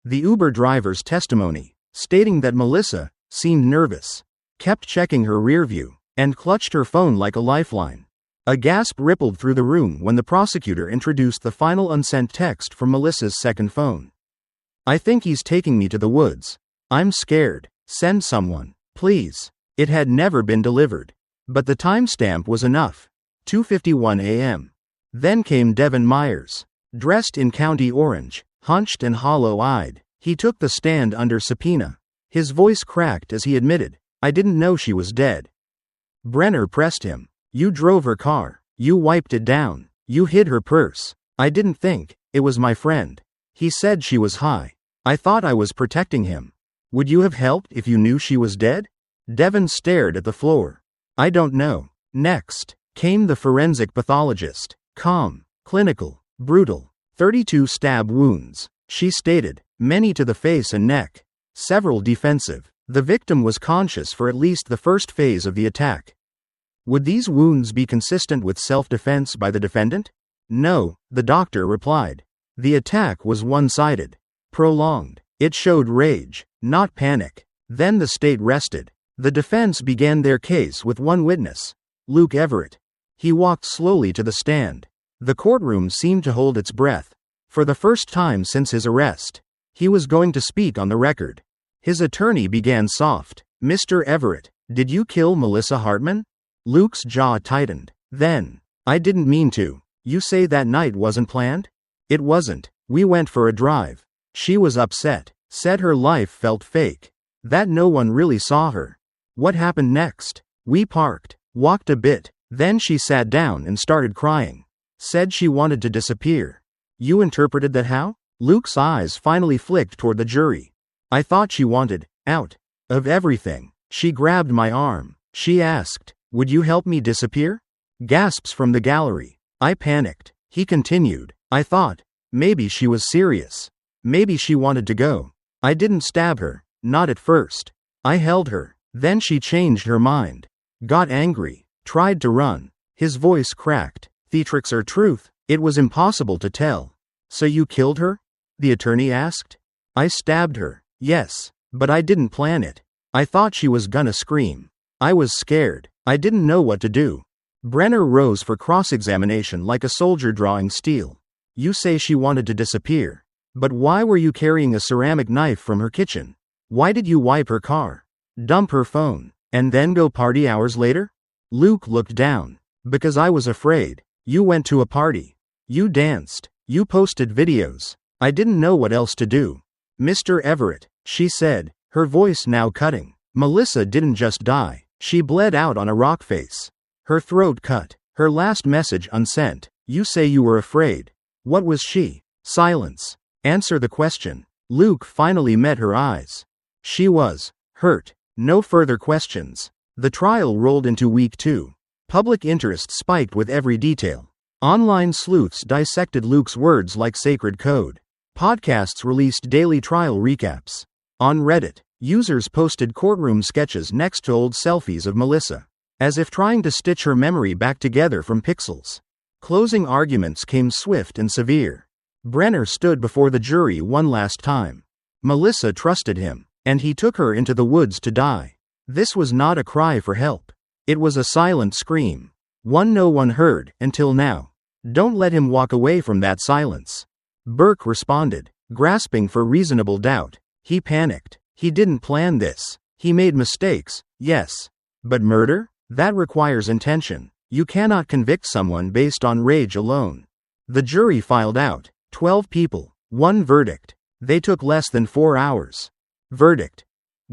The Uber driver's testimony, stating that Melissa seemed nervous, kept checking her rearview, and clutched her phone like a lifeline. A gasp rippled through the room when the prosecutor introduced the final unsent text from Melissa's second phone. "I think he's taking me to the woods. I'm scared. Send someone, please." It had never been delivered, but the timestamp was enough. 2:51 a.m. Then came Devin Myers, dressed in county orange, hunched and hollow-eyed. He took the stand under subpoena. His voice cracked as he admitted, "I didn't know she was dead." Brenner pressed him. "You drove her car. You wiped it down. You hid her purse." "I didn't think. It was my friend. He said she was high. I thought I was protecting him." "Would you have helped if you knew she was dead?" Devin stared at the floor. "I don't know." Next came the forensic pathologist. Calm, clinical, brutal. 32 stab wounds, she stated, many to the face and neck, several defensive. The victim was conscious for at least the first phase of the attack. Would these wounds be consistent with self-defense by the defendant? No, the doctor replied. The attack was one-sided, prolonged. It showed rage, not panic. Then the state rested. The defense began their case with one witness, Luke Everett. He walked slowly to the stand. The courtroom seemed to hold its breath. For the first time since his arrest, he was going to speak on the record. His attorney began soft. "Mr. Everett, did you kill Melissa Hartman?" Luke's jaw tightened. Then, "I didn't mean to. You say that night wasn't planned?" "It wasn't. We went for a drive. She was upset, said her life felt fake, that no one really saw her." "What happened next?" "We parked, walked a bit, then she sat down and started crying. Said she wanted to disappear." "You interpreted that how?" Luke's eyes finally flicked toward the jury. "I thought she wanted out of everything. She grabbed my arm. She asked, 'Would you help me disappear?'" Gasps from the gallery. "I panicked." He continued. "I thought, maybe she was serious. Maybe she wanted to go. I didn't stab her, not at first. I held her. Then she changed her mind. Got angry. Tried to run." His voice cracked. "Theatrics or truth?" It was impossible to tell. "So you killed her?" the attorney asked. "I stabbed her, yes, but I didn't plan it. I thought she was gonna scream. I was scared. I didn't know what to do." Brenner rose for cross-examination like a soldier drawing steel. "You say she wanted to disappear. But why were you carrying a ceramic knife from her kitchen? Why did you wipe her car, dump her phone, and then go party hours later?" Luke looked down. "Because I was afraid. You went to a party. You danced. You posted videos. I didn't know what else to do." "Mr. Everett," she said, her voice now cutting. "Melissa didn't just die. She bled out on a rock face. Her throat cut. Her last message unsent. You say you were afraid. What was she?" Silence. "Answer the question." Luke finally met her eyes. "She was hurt." No further questions. The trial rolled into week 2. Public interest spiked with every detail. Online sleuths dissected Luke's words like sacred code. Podcasts released daily trial recaps. On Reddit, Users posted courtroom sketches next to old selfies of Melissa, as if trying to stitch her memory back together from pixels. Closing arguments came swift and severe. Brenner stood before the jury one last time. Melissa trusted him, and he took her into the woods to die. This was not a cry for help. It was a silent scream. One no one heard, until now. Don't let him walk away from that silence. Burke responded, grasping for reasonable doubt. He panicked. He didn't plan this. He made mistakes, yes. But murder? That requires intention. You cannot convict someone based on rage alone. The jury filed out. 12 people. One verdict. They took less than 4 hours. Verdict.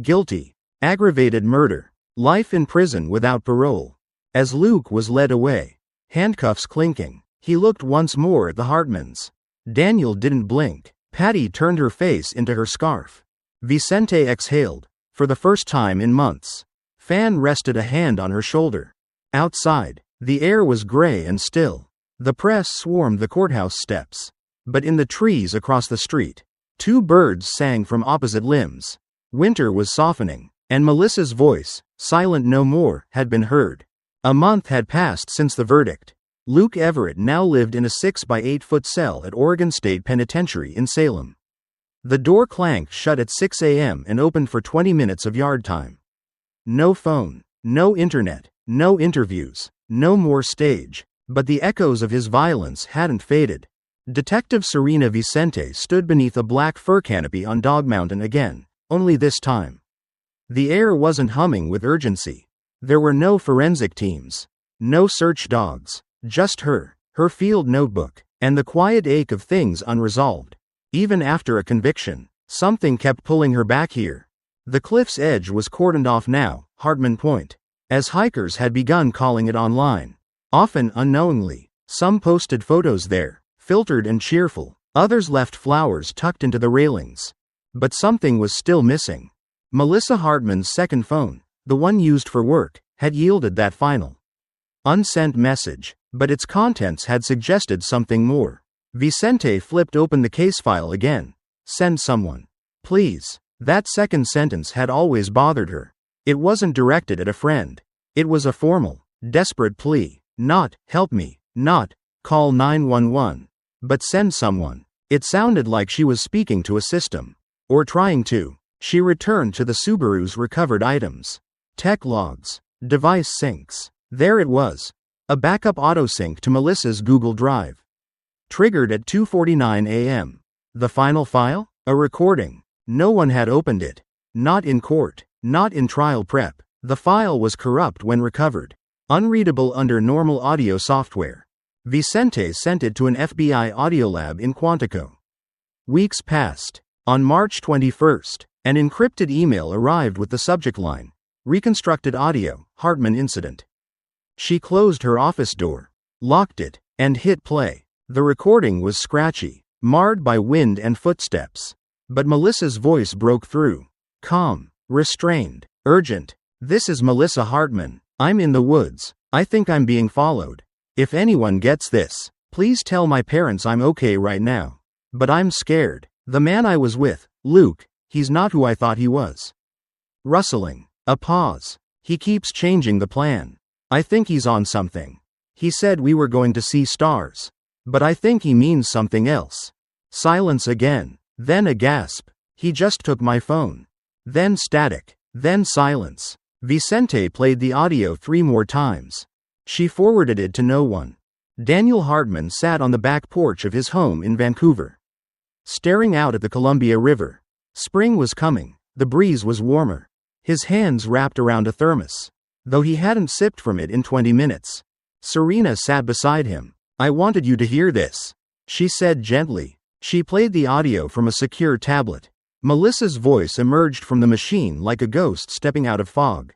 Guilty. Aggravated murder. Life in prison without parole. As Luke was led away, handcuffs clinking, he looked once more at the Hartmans. Daniel didn't blink. Patty turned her face into her scarf. Vicente exhaled, for the first time in months. Fan rested a hand on her shoulder. Outside, the air was gray and still. The press swarmed the courthouse steps. But in the trees across the street, 2 birds sang from opposite limbs. Winter was softening, and Melissa's voice, silent no more, had been heard. A month had passed since the verdict. Luke Everett now lived in a 6 by 8 foot cell at Oregon State Penitentiary in Salem. The door clanked shut at 6 a.m. and opened for 20 minutes of yard time. No phone, no internet, no interviews, no more stage. But the echoes of his violence hadn't faded. Detective Serena Vicente stood beneath a black fur canopy on Dog Mountain again, only this time. The air wasn't humming with urgency. There were no forensic teams, no search dogs, just her field notebook, and the quiet ache of things unresolved. Even after a conviction, something kept pulling her back here. The cliff's edge was cordoned off now, Hartman Point, as hikers had begun calling it online. Often unknowingly, some posted photos there, filtered and cheerful, others left flowers tucked into the railings. But something was still missing. Melissa Hartman's second phone, the one used for work, had yielded that final unsent message, but its contents had suggested something more. Vicente flipped open the case file again. Send someone. Please. That second sentence had always bothered her. It wasn't directed at a friend. It was a formal, desperate plea. Not, help me, not, call 911, but send someone. It sounded like she was speaking to a system. Or trying to. She returned to the Subaru's recovered items. Tech logs. Device syncs. There it was. A backup autosync to Melissa's Google Drive. Triggered at 2:49 a.m. The final file? A recording. No one had opened it. Not in court. Not in trial prep. The file was corrupt when recovered. Unreadable under normal audio software. Vicente sent it to an FBI audio lab in Quantico. Weeks passed. On March 21st, an encrypted email arrived with the subject line, "Reconstructed audio, Hartman incident." She closed her office door, locked it, and hit play. The recording was scratchy, marred by wind and footsteps. But Melissa's voice broke through. Calm, restrained, urgent. "This is Melissa Hartman. I'm in the woods. I think I'm being followed. If anyone gets this, please tell my parents I'm okay right now. But I'm scared. The man I was with, Luke, he's not who I thought he was." Rustling. A pause. "He keeps changing the plan. I think he's on something. He said we were going to see stars. But I think he means something else." Silence again. Then a gasp. "He just took my phone." Then static. Then silence. Vicente played the audio 3 more times. She forwarded it to no one. Daniel Hartman sat on the back porch of his home in Vancouver, staring out at the Columbia River. Spring was coming. The breeze was warmer. His hands wrapped around a thermos, though he hadn't sipped from it in 20 minutes. Serena sat beside him. "I wanted you to hear this," she said gently. She played the audio from a secure tablet. Melissa's voice emerged from the machine like a ghost stepping out of fog.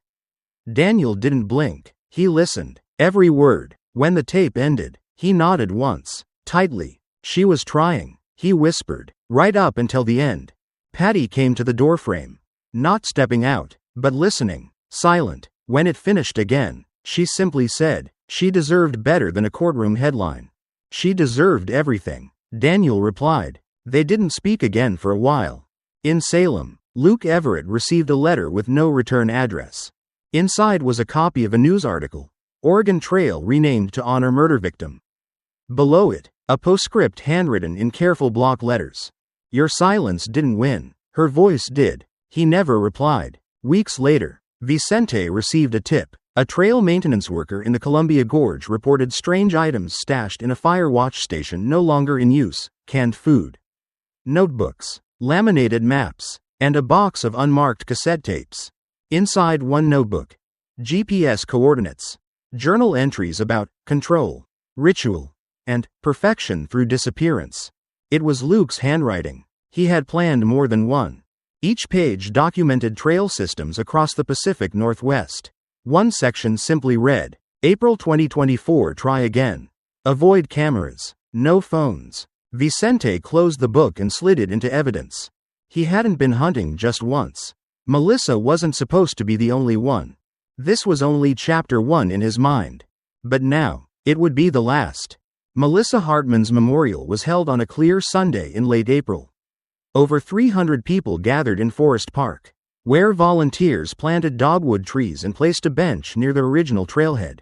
Daniel didn't blink. He listened. Every word. When the tape ended, he nodded once, tightly. "She was trying," he whispered, "right up until the end." Patty came to the doorframe, not stepping out, but listening, silent. When it finished again, she simply said, "She deserved better than a courtroom headline. She deserved everything." Daniel replied. They didn't speak again for a while. In Salem, Luke Everett received a letter with no return address. Inside was a copy of a news article, Oregon Trail renamed to honor murder victim. Below it, a postscript handwritten in careful block letters. Your silence didn't win. Her voice did. He never replied. Weeks later, Vicente received a tip. A trail maintenance worker in the Columbia Gorge reported strange items stashed in a fire watch station no longer in use: canned food, notebooks, laminated maps, and a box of unmarked cassette tapes. Inside one notebook, GPS coordinates, journal entries about control, ritual, and perfection through disappearance. It was Luke's handwriting. He had planned more than one. Each page documented trail systems across the Pacific Northwest. One section simply read, April 2024, try again. Avoid cameras. No phones. Vicente closed the book and slid it into evidence. He hadn't been hunting just once. Melissa wasn't supposed to be the only one. This was only chapter 1 in his mind. But now, it would be the last. Melissa Hartman's memorial was held on a clear Sunday in late April. Over 300 people gathered in Forest Park, where volunteers planted dogwood trees and placed a bench near the original trailhead.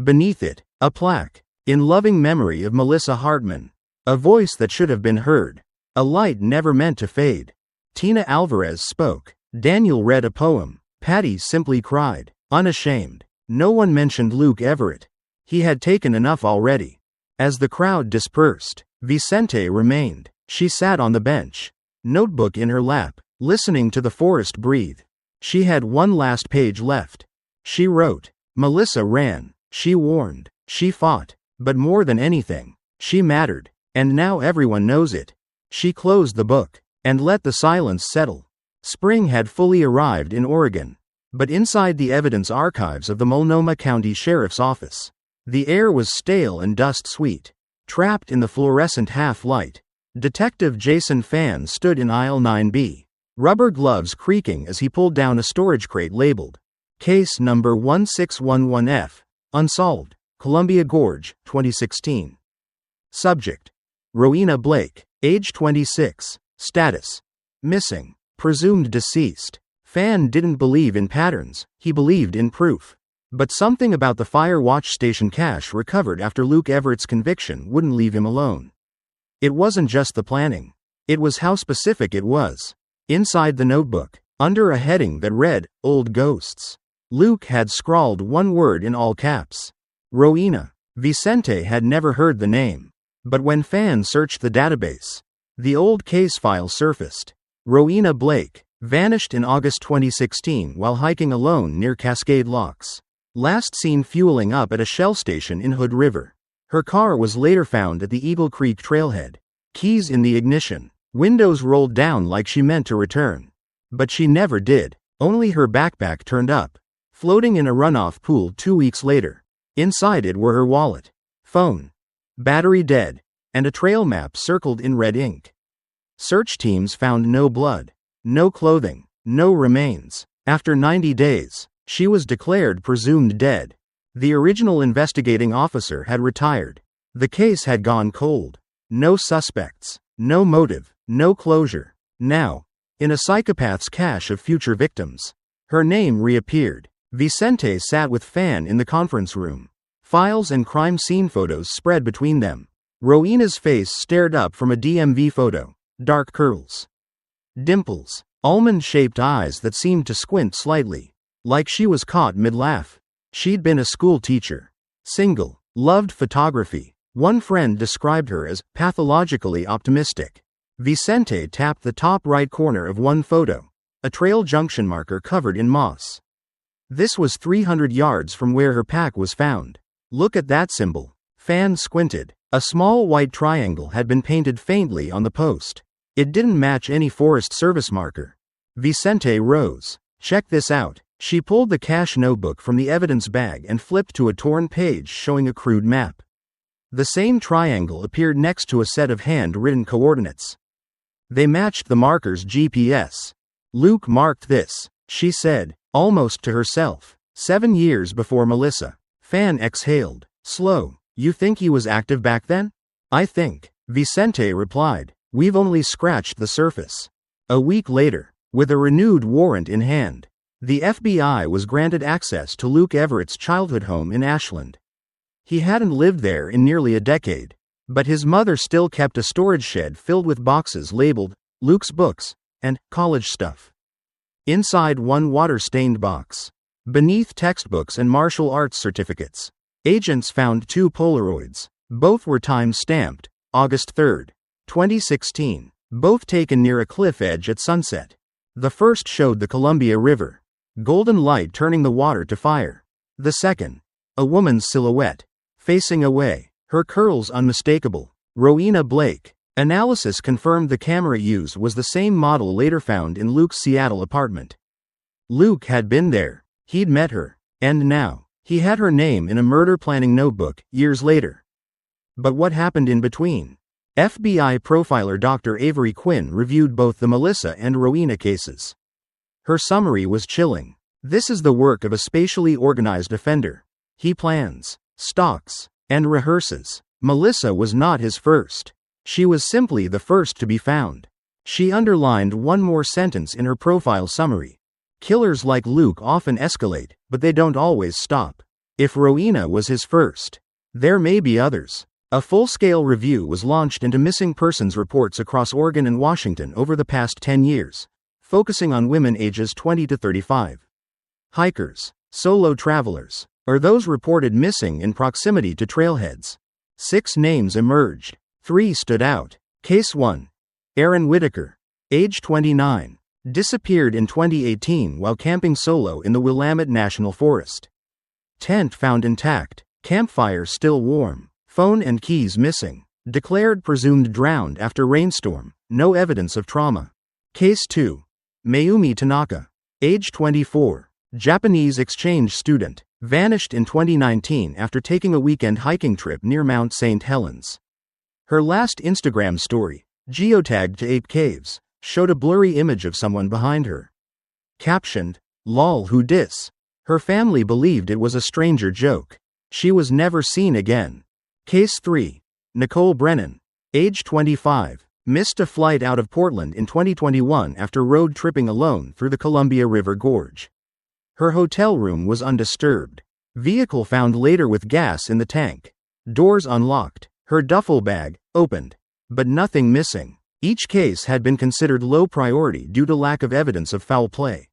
Beneath it, a plaque, in loving memory of Melissa Hartman. A voice that should have been heard. A light never meant to fade. Tina Alvarez spoke. Daniel read a poem. Patty simply cried, unashamed. No one mentioned Luke Everett. He had taken enough already. As the crowd dispersed, Vicente remained. She sat on the bench, notebook in her lap, listening to the forest breathe. She had one last page left. She wrote. Melissa ran. She warned. She fought. But more than anything, she mattered. And now everyone knows it. She closed the book and let the silence settle. Spring had fully arrived in Oregon. But inside the evidence archives of the Multnomah County Sheriff's Office, the air was stale and dust-sweet. Trapped in the fluorescent half-light, Detective Jason Fan stood in aisle 9B, rubber gloves creaking as he pulled down a storage crate labeled Case Number 1611F, Unsolved, Columbia Gorge, 2016. Subject: Rowena Blake, age 26, status: missing, presumed deceased. Fan didn't believe in patterns, he believed in proof. But something about the fire watch station cache recovered after Luke Everett's conviction wouldn't leave him alone. It wasn't just the planning. It was how specific it was. Inside the notebook, under a heading that read, Old Ghosts, Luke had scrawled one word in all caps. Rowena. Vicente had never heard the name. But when Fan searched the database, the old case file surfaced. Rowena Blake vanished in August 2016 while hiking alone near Cascade Locks. Last seen fueling up at a Shell station in Hood River. Her car was later found at the Eagle Creek trailhead. Keys in the ignition. Windows rolled down like she meant to return. But she never did. Only her backpack turned up, floating in a runoff pool 2 weeks later. Inside it were her wallet, phone, battery dead, and a trail map circled in red ink. Search teams found no blood, no clothing, no remains. After 90 days, she was declared presumed dead. The original investigating officer had retired. The case had gone cold. No suspects, no motive, no closure. Now, in a psychopath's cache of future victims, her name reappeared. Vicente sat with Fan in the conference room. Files and crime scene photos spread between them. Rowena's face stared up from a DMV photo. Dark curls, dimples, almond-shaped eyes that seemed to squint slightly, like she was caught mid-laugh. She'd been a school teacher, single, loved photography. One friend described her as pathologically optimistic. Vicente tapped the top right corner of one photo, a trail junction marker covered in moss. This was 300 yards from where her pack was found. Look at that symbol. Fan squinted. A small white triangle had been painted faintly on the post. It didn't match any Forest Service marker. Vicente rose. Check this out. She pulled the cache notebook from the evidence bag and flipped to a torn page showing a crude map. The same triangle appeared next to a set of hand-written coordinates. They matched the marker's GPS. Luke marked this, she said, almost to herself. 7 years before Melissa. Fan exhaled. Slow. You think he was active back then? I think, Vicente replied. We've only scratched the surface. A week later, With a renewed warrant in hand, the FBI was granted access to Luke Everett's childhood home in Ashland. He hadn't lived there in nearly a decade, but his mother still kept a storage shed filled with boxes labeled Luke's books and college stuff. Inside one water-stained box, beneath textbooks and martial arts certificates, agents found 2 Polaroids. Both were time-stamped, August 3, 2016, both taken near a cliff edge at sunset. The first showed the Columbia River, golden light turning the water to fire. The second, a woman's silhouette, facing away, her curls unmistakable. Rowena Blake. Analysis confirmed the camera used was the same model later found in Luke's Seattle apartment. Luke had been there, he'd met her, and now, he had her name in a murder planning notebook, years later. But what happened in between? FBI profiler Dr. Avery Quinn reviewed both the Melissa and Rowena cases. Her summary was chilling. This is the work of a spatially organized offender. He plans, stalks, and rehearses. Melissa was not his first. She was simply the first to be found. She underlined one more sentence in her profile summary. Killers like Luke often escalate, but they don't always stop. If Rowena was his first, there may be others. A full-scale review was launched into missing persons reports across Oregon and Washington over the past 10 years, focusing on women ages 20 to 35. Hikers, solo travelers, or those reported missing in proximity to trailheads. 6 names emerged. 3 stood out. Case 1. Aaron Whitaker, age 29, disappeared in 2018 while camping solo in the Willamette National Forest. Tent found intact, campfire still warm, phone and keys missing, declared presumed drowned after rainstorm, no evidence of trauma. Case 2. Mayumi Tanaka, age 24, Japanese exchange student, vanished in 2019 after taking a weekend hiking trip near Mount St. Helens. Her last Instagram story, geotagged to Ape Caves, showed a blurry image of someone behind her. Captioned, "Lol who dis?" Her family believed it was a stranger joke. She was never seen again. Case 3. Nicole Brennan, age 25, missed a flight out of Portland in 2021 after road tripping alone through the Columbia River Gorge. Her hotel room was undisturbed. Vehicle found later with gas in the tank. Doors unlocked. Her duffel bag opened. But nothing missing. Each case had been considered low priority due to lack of evidence of foul play.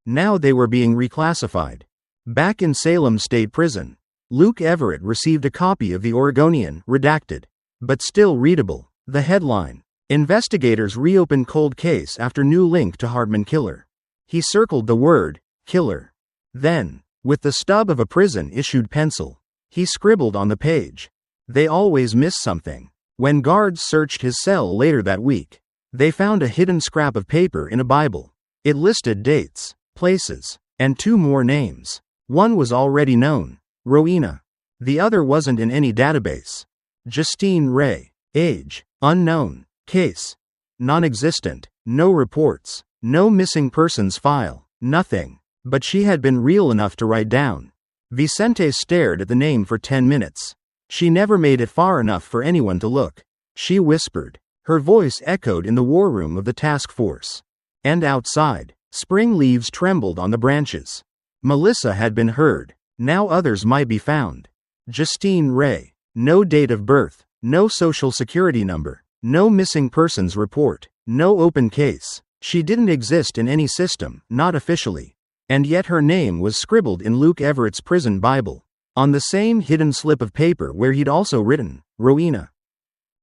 Now they were being reclassified. Back in Salem State Prison, Luke Everett received a copy of the Oregonian, redacted, but still readable. The headline: Investigators reopen cold case after new link to Hartman killer. He circled the word, killer. Then, with the stub of a prison-issued pencil, he scribbled on the page. They always miss something. When guards searched his cell later that week, they found a hidden scrap of paper in a Bible. It listed dates, places, and 2 more names. One was already known, Rowena. The other wasn't in any database. Justine Ray, age, unknown, case, non-existent, no reports, no missing persons file, nothing. But she had been real enough to write down. Vicente stared at the name for 10 minutes. She never made it far enough for anyone to look. She whispered. Her voice echoed in the war room of the task force. And outside, spring leaves trembled on the branches. Melissa had been heard. Now others might be found. Justine Ray. No date of birth, no social security number, no missing persons report, no open case. She didn't exist in any system, not officially. And yet her name was scribbled in Luke Everett's prison Bible, on the same hidden slip of paper where he'd also written, Rowena.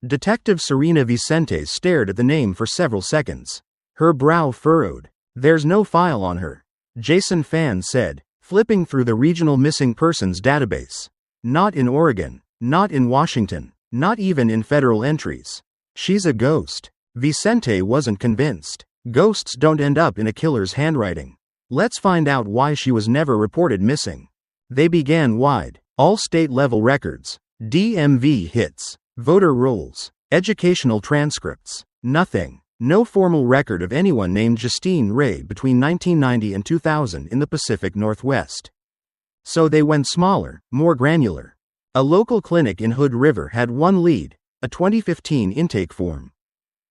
Detective Serena Vicente stared at the name for several seconds. Her brow furrowed. There's no file on her, Jason Fan said, flipping through the regional missing persons database. Not in Oregon, not in Washington, not even in federal entries. She's a ghost. Vicente wasn't convinced. Ghosts don't end up in a killer's handwriting. Let's find out why she was never reported missing. They began wide, all state-level records, DMV hits, voter rolls, educational transcripts, nothing. No formal record of anyone named Justine Ray between 1990 and 2000 in the Pacific Northwest. So they went smaller, more granular. A local clinic in Hood River had one lead, a 2015 intake form.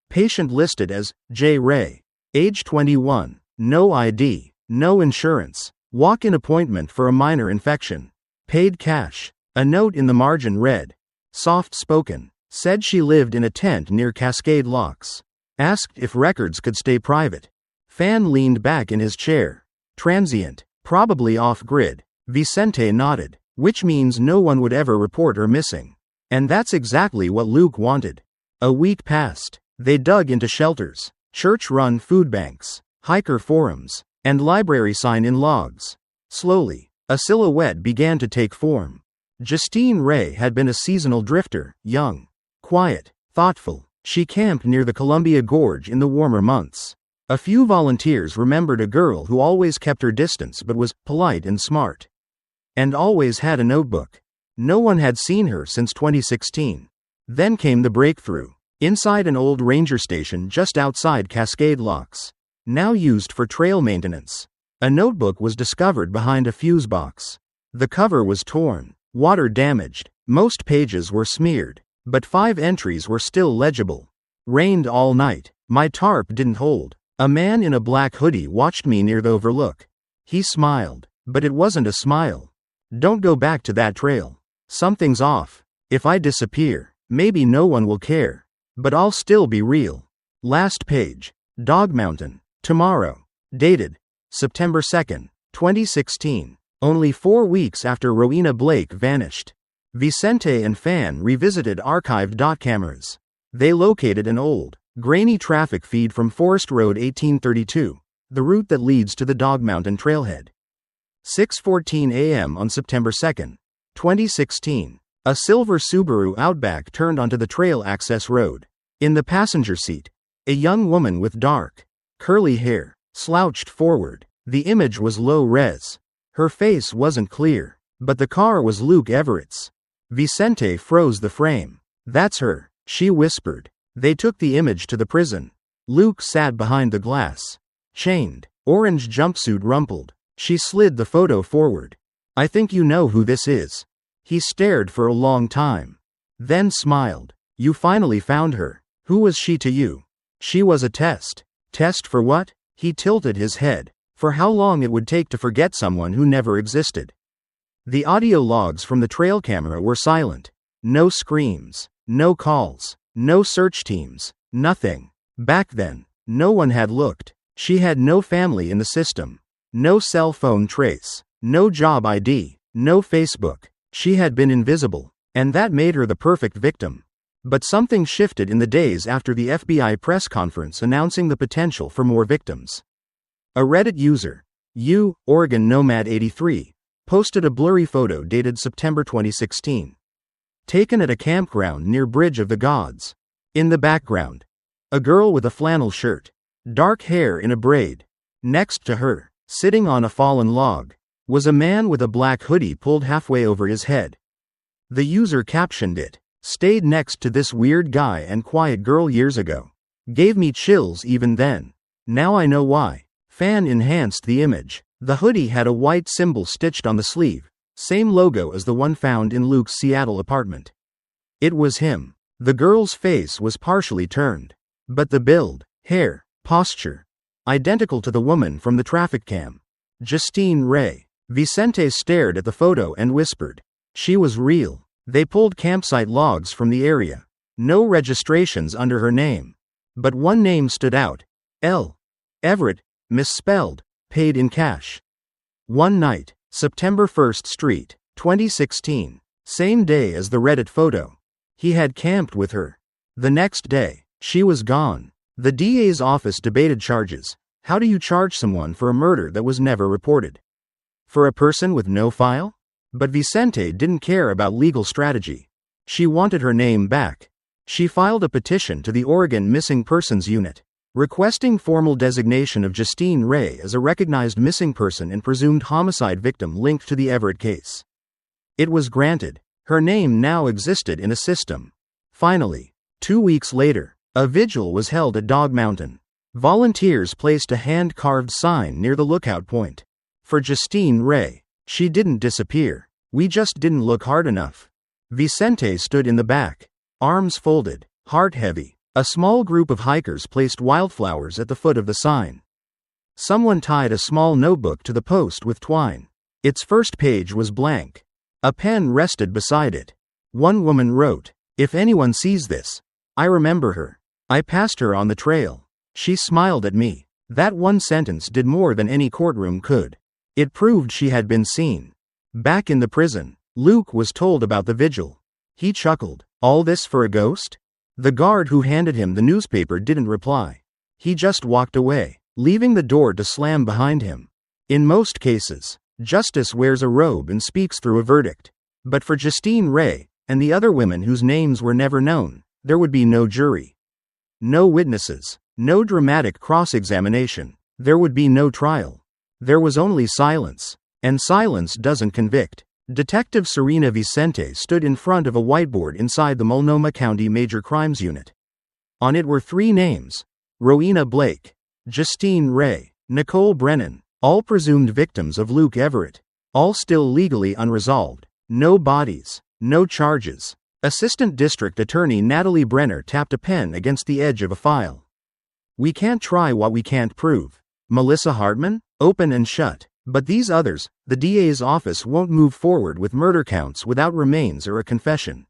Patient listed as J. Ray. Age 21. No ID. No insurance. Walk-in appointment for a minor infection. Paid cash. A note in the margin read. Soft-spoken. Said she lived in a tent near Cascade Locks. Asked if records could stay private. Fan leaned back in his chair. Transient. Probably off-grid. Vicente nodded. Which means no one would ever report her missing. And that's exactly what Luke wanted. A week passed. They dug into shelters, church-run food banks, hiker forums, and library sign-in logs. Slowly, a silhouette began to take form. Justine Ray had been a seasonal drifter, young, quiet, thoughtful. She camped near the Columbia Gorge in the warmer months. A few volunteers remembered a girl who always kept her distance but was polite and smart. And always had a notebook. No one had seen her since 2016. Then came the breakthrough. Inside an old ranger station just outside Cascade Locks, now used for trail maintenance, a notebook was discovered behind a fuse box. The cover was torn, water damaged, most pages were smeared, but 5 entries were still legible. Rained all night. My tarp didn't hold. A man in a black hoodie watched me near the overlook. He smiled, but it wasn't a smile. Don't go back to that trail. Something's off. If I disappear, maybe no one will care. But I'll still be real. Last page. Dog Mountain. Tomorrow. Dated. September 2nd, 2016. Only 4 weeks after Rowena Blake vanished. Vicente and Fan revisited archived dot cameras. They located an old, grainy traffic feed from Forest Road 1832, the route that leads to the Dog Mountain trailhead. 6:14 a.m. on September 2nd, 2016. A silver Subaru Outback turned onto the trail access road. In the passenger seat, a young woman with dark, curly hair, slouched forward. The image was low-res. Her face wasn't clear, but the car was Luke Everett's. Vicente froze the frame. That's her, she whispered. They took the image to the prison. Luke sat behind the glass. Chained, orange jumpsuit rumpled. She slid the photo forward. I think you know who this is. He stared for a long time. Then smiled. You finally found her. Who was she to you? She was a test. Test for what? He tilted his head. For how long it would take to forget someone who never existed. The audio logs from the trail camera were silent. No screams. No calls. No search teams. Nothing. Back then, no one had looked. She had no family in the system. No cell phone trace. No job ID. No Facebook. She had been invisible. And that made her the perfect victim. But something shifted in the days after the FBI press conference announcing the potential for more victims. A Reddit user, Oregon Nomad 83, posted a blurry photo dated September 2016. Taken at a campground near Bridge of the Gods. In the background, a girl with a flannel shirt, dark hair in a braid. Next to her, sitting on a fallen log, was a man with a black hoodie pulled halfway over his head. The user captioned it, "Stayed next to this weird guy and quiet girl years ago. Gave me chills even then. Now I know why." Fan enhanced the image. The hoodie had a white symbol stitched on the sleeve, same logo as the one found in Luke's Seattle apartment. It was him. The girl's face was partially turned. But the build, hair, posture, identical to the woman from the traffic cam. Justine Ray. Vicente stared at the photo and whispered. She was real. They pulled campsite logs from the area. No registrations under her name. But one name stood out. L. Everett, misspelled, paid in cash. One night, September 1st Street, 2016. Same day as the Reddit photo. He had camped with her. The next day, she was gone. The DA's office debated charges. How do you charge someone for a murder that was never reported? For a person with no file? But Vicente didn't care about legal strategy. She wanted her name back. She filed a petition to the Oregon Missing Persons Unit, requesting formal designation of Justine Ray as a recognized missing person and presumed homicide victim linked to the Everett case. It was granted. Her name now existed in a system. Finally, 2 weeks later, a vigil was held at Dog Mountain. Volunteers placed a hand-carved sign near the lookout point. For Justine Ray, she didn't disappear. We just didn't look hard enough. Vicente stood in the back, arms folded, heart heavy. A small group of hikers placed wildflowers at the foot of the sign. Someone tied a small notebook to the post with twine. Its first page was blank. A pen rested beside it. One woman wrote, "If anyone sees this, I remember her. I passed her on the trail. She smiled at me." That one sentence did more than any courtroom could. It proved she had been seen. Back in the prison, Luke was told about the vigil. He chuckled. All this for a ghost? The guard who handed him the newspaper didn't reply. He just walked away, leaving the door to slam behind him. In most cases, justice wears a robe and speaks through a verdict. But for Justine Ray, and the other women whose names were never known, there would be no jury. No witnesses, no dramatic cross-examination. There would be no trial. There was only silence. And silence doesn't convict. Detective Serena Vicente stood in front of a whiteboard inside the Multnomah County Major Crimes Unit. On it were 3 names: Rowena Blake, Justine Ray, Nicole Brennan, all presumed victims of Luke Everett. All still legally unresolved. No bodies, no charges. Assistant District Attorney Natalie Brenner tapped a pen against the edge of a file. "We can't try what we can't prove. Melissa Hartman? Open and shut. But these others, the DA's office won't move forward with murder counts without remains or a confession."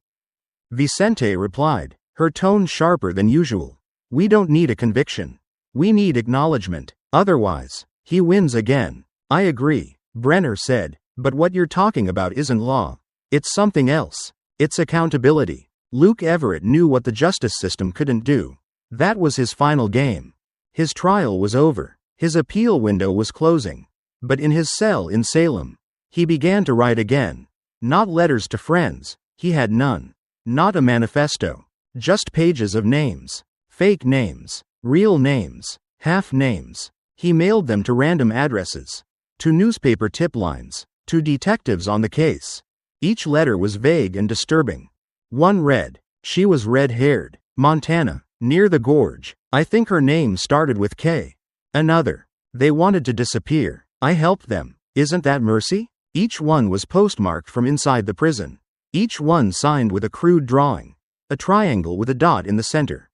Vicente replied, her tone sharper than usual. "We don't need a conviction. We need acknowledgement. Otherwise, he wins again." "I agree," Brenner said, "but what you're talking about isn't law. It's something else. It's accountability." Luke Everett knew what the justice system couldn't do. That was his final game. His trial was over. His appeal window was closing. But in his cell in Salem, he began to write again. Not letters to friends, he had none. Not a manifesto. Just pages of names. Fake names. Real names. Half names. He mailed them to random addresses. To newspaper tip lines. To detectives on the case. Each letter was vague and disturbing. One read, "She was red-haired. Montana. Near the gorge. I think her name started with K." Another, "They wanted to disappear. I helped them. Isn't that mercy?" Each one was postmarked from inside the prison. Each one signed with a crude drawing. A triangle with a dot in the center.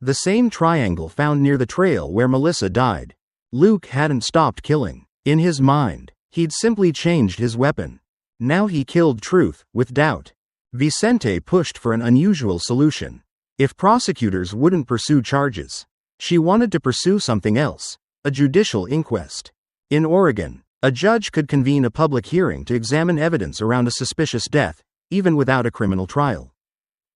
The same triangle found near the trail where Melissa died. Luke hadn't stopped killing. In his mind, he'd simply changed his weapon. Now he killed truth, with doubt. Vicente pushed for an unusual solution. If prosecutors wouldn't pursue charges, she wanted to pursue something else: a judicial inquest. In Oregon, a judge could convene a public hearing to examine evidence around a suspicious death, even without a criminal trial.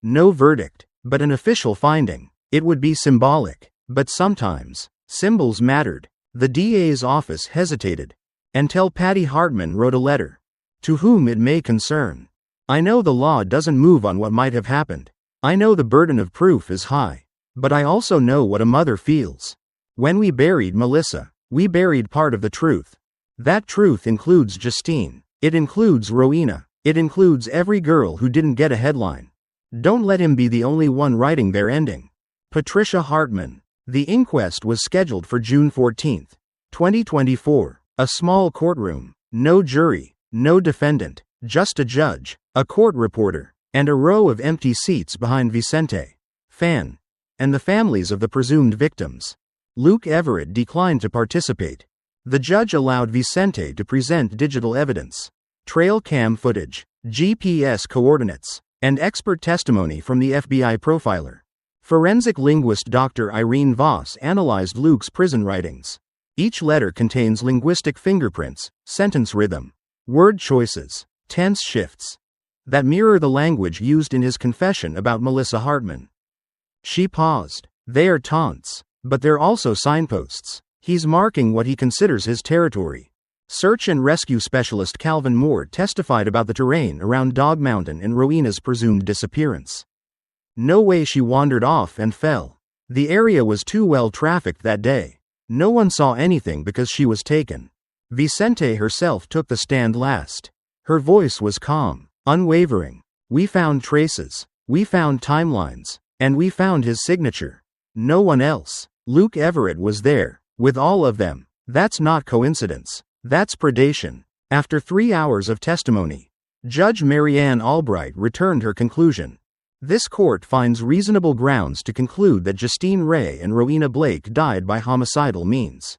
No verdict, but an official finding. It would be symbolic, but sometimes, symbols mattered. The DA's office hesitated, until Patty Hartman wrote a letter. "To whom it may concern. I know the law doesn't move on what might have happened. I know the burden of proof is high. But I also know what a mother feels. When we buried Melissa, we buried part of the truth. That truth includes Justine. It includes Rowena. It includes every girl who didn't get a headline. Don't let him be the only one writing their ending." Patricia Hartman. The inquest was scheduled for June 14, 2024. A small courtroom. No jury. No defendant. Just a judge, a court reporter, and a row of empty seats behind Vicente, Fan, and the families of the presumed victims. Luke Everett declined to participate. The judge allowed Vicente to present digital evidence, trail cam footage, GPS coordinates, and expert testimony from the FBI profiler. Forensic linguist Dr. Irene Voss analyzed Luke's prison writings. Each letter contains linguistic fingerprints, sentence rhythm, word choices, tense shifts that mirror the language used in his confession about Melissa Hartman. She paused. They are taunts, but they're also signposts. He's marking what he considers his territory. Search and rescue specialist Calvin Moore testified about the terrain around Dog Mountain and Rowena's presumed disappearance. No way she wandered off and fell. The area was too well trafficked that day. No one saw anything because she was taken. Vicente herself took the stand last. Her voice was calm, unwavering. "We found traces. We found timelines. And we found his signature. No one else." Luke Everett was there, with all of them. That's not coincidence. That's predation. After 3 hours of testimony, Judge Marianne Albright returned her conclusion. This court finds reasonable grounds to conclude that Justine Ray and Rowena Blake died by homicidal means,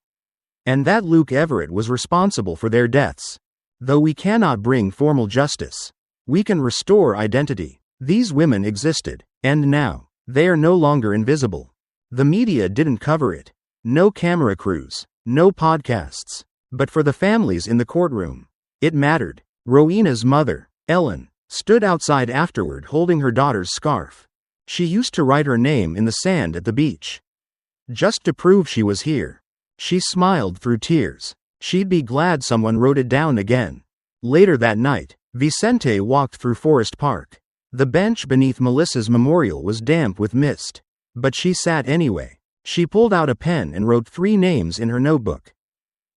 and that Luke Everett was responsible for their deaths. Though we cannot bring formal justice, we can restore identity. These women existed, and now, they are no longer invisible. The media didn't cover it. No camera crews, no podcasts. But for the families in the courtroom, it mattered. Rowena's mother, Ellen, stood outside afterward holding her daughter's scarf. She used to write her name in the sand at the beach, just to prove she was here. She smiled through tears. She'd be glad someone wrote it down again. Later that night, Vicente walked through Forest Park. The bench beneath Melissa's memorial was damp with mist, but she sat anyway. She pulled out a pen and wrote 3 names in her notebook.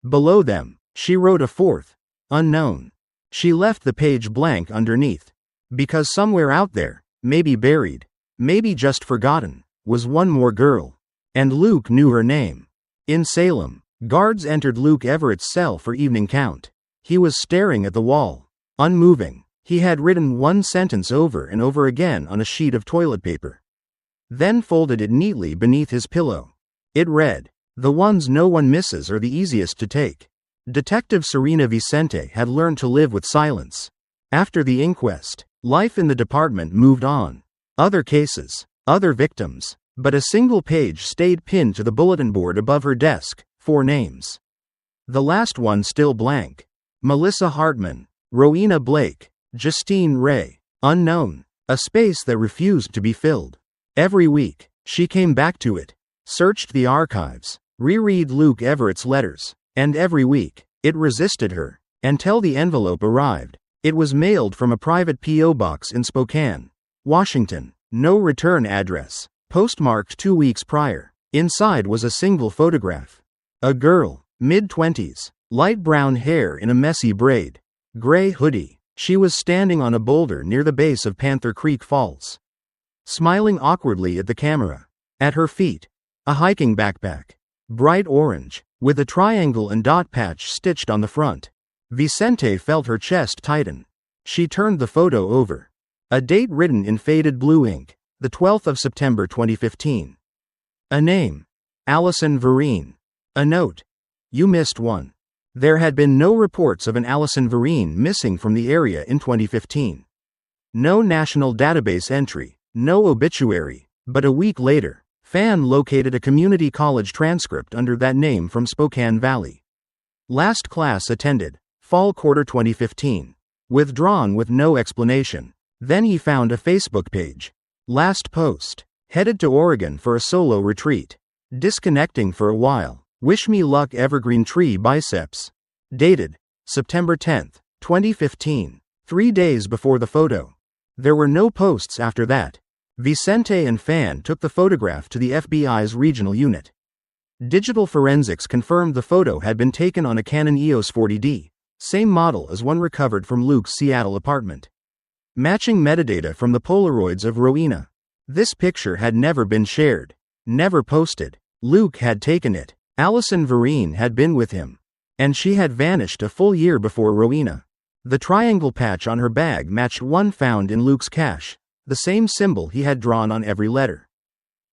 Below them, she wrote a 4th, unknown. She left the page blank underneath, because somewhere out there, maybe buried, maybe just forgotten, was one more girl. And Luke knew her name. In Salem, guards entered Luke Everett's cell for evening count. He was staring at the wall, unmoving. He had written one sentence over and over again on a sheet of toilet paper, then folded it neatly beneath his pillow. It read, "The ones no one misses are the easiest to take." Detective Serena Vicente had learned to live with silence. After the inquest, life in the department moved on. Other cases, other victims, but a single page stayed pinned to the bulletin board above her desk, 4 names. The last one still blank. Melissa Hartman, Rowena Blake, Justine Ray, unknown, a space that refused to be filled. Every week, she came back to it, searched the archives, reread Luke Everett's letters, and every week, it resisted her, until the envelope arrived. It was mailed from a private P.O. box in Spokane, Washington. No return address, postmarked 2 weeks prior. Inside was a single photograph. A girl, mid-20s, light brown hair in a messy braid, gray hoodie. She was standing on a boulder near the base of Panther Creek Falls, smiling awkwardly at the camera. At her feet, a hiking backpack, bright orange, with a triangle and dot patch stitched on the front. Vicente felt her chest tighten. She turned the photo over. A date written in faded blue ink, the 12th of September 2015. A name, Allison Vereen. A note, "You missed one." There had been no reports of an Allison Vereen missing from the area in 2015. No national database entry, no obituary, but a week later, Fan located a community college transcript under that name from Spokane Valley. Last class attended, fall quarter 2015. Withdrawn with no explanation. Then he found a Facebook page. Last post. Headed to Oregon for a solo retreat. Disconnecting for a while. Wish me luck evergreen tree biceps. Dated, September 10th, 2015. 3 days before the photo. There were no posts after that. Vicente and Fan took the photograph to the FBI's regional unit. Digital forensics confirmed the photo had been taken on a Canon EOS 40D, same model as one recovered from Luke's Seattle apartment. Matching metadata from the Polaroids of Rowena. This picture had never been shared, never posted. Luke had taken it. Allison Vereen had been with him, and she had vanished a full year before Rowena. The triangle patch on her bag matched one found in Luke's cache, the same symbol he had drawn on every letter.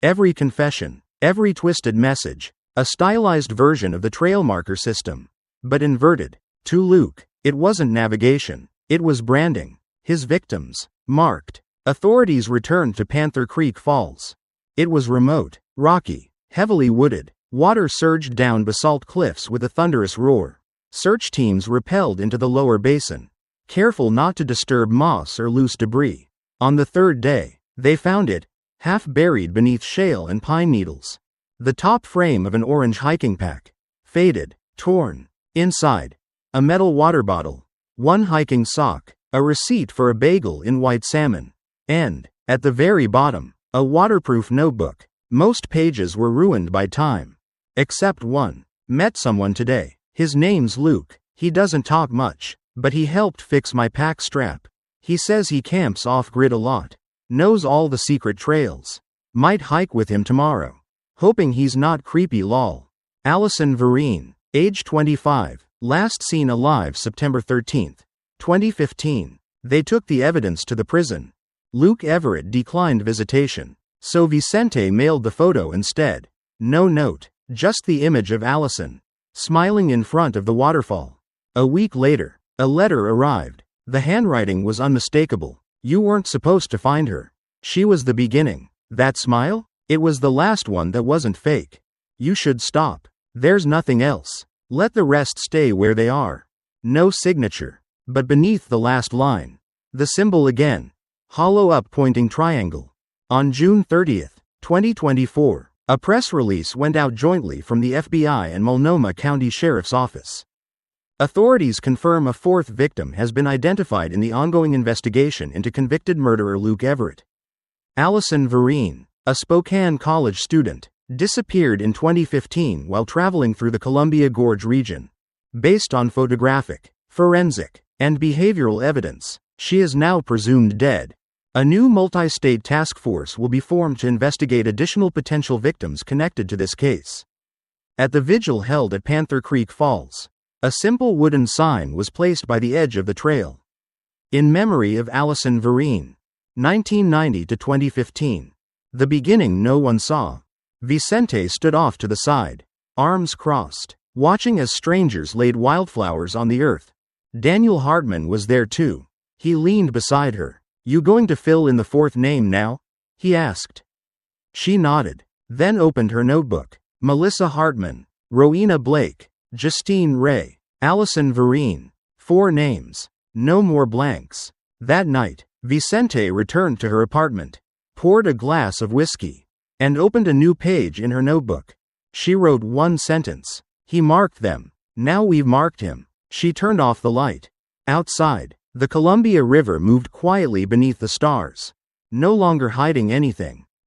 Every confession, every twisted message, a stylized version of the trail marker system, but inverted. To Luke, it wasn't navigation, it was branding. His victims, marked. Authorities returned to Panther Creek Falls. It was remote, rocky, heavily wooded. Water surged down basalt cliffs with a thunderous roar. Search teams rappelled into the lower basin, careful not to disturb moss or loose debris. On the 3rd day, they found it, half buried beneath shale and pine needles. The top frame of an orange hiking pack, faded, torn. Inside, a metal water bottle, one hiking sock, a receipt for a bagel in white salmon, and, at the very bottom, a waterproof notebook. Most pages were ruined by time. Except one. Met someone today. His name's Luke. He doesn't talk much, but he helped fix my pack strap. He says he camps off-grid a lot. Knows all the secret trails. Might hike with him tomorrow. Hoping he's not creepy lol. Allison Vereen, age 25, last seen alive September 13th. 2015. They took the evidence to the prison. Luke Everett declined visitation, so Vicente mailed the photo instead. No note, just the image of Allison, smiling in front of the waterfall. A week later, a letter arrived. The handwriting was unmistakable. You weren't supposed to find her. She was the beginning. That smile? It was the last one that wasn't fake. You should stop. There's nothing else. Let the rest stay where they are. No signature. But beneath the last line, the symbol again. Hollow up pointing triangle. On June 30th, 2024, a press release went out jointly from the FBI and Multnomah County Sheriff's Office. Authorities confirm a fourth victim has been identified in the ongoing investigation into convicted murderer Luke Everett. Allison Vereen, a Spokane College student, disappeared in 2015 while traveling through the Columbia Gorge region. Based on photographic, forensic, and behavioral evidence, she is now presumed dead. A new multi-state task force will be formed to investigate additional potential victims connected to this case. At the vigil held at Panther Creek Falls, a simple wooden sign was placed by the edge of the trail. In memory of Allison Vereen, 1990 to 2015. The beginning no one saw. Vicente stood off to the side, arms crossed, watching as strangers laid wildflowers on the earth. Daniel Hartman was there too. He leaned beside her. You going to fill in the fourth name now? He asked. She nodded, then opened her notebook. Melissa Hartman, Rowena Blake, Justine Ray, Allison Vereen. 4 names. No more blanks. That night, Vicente returned to her apartment, poured a glass of whiskey, and opened a new page in her notebook. She wrote one sentence. He marked them. Now we've marked him. She turned off the light. Outside, the Columbia River moved quietly beneath the stars, no longer hiding anything.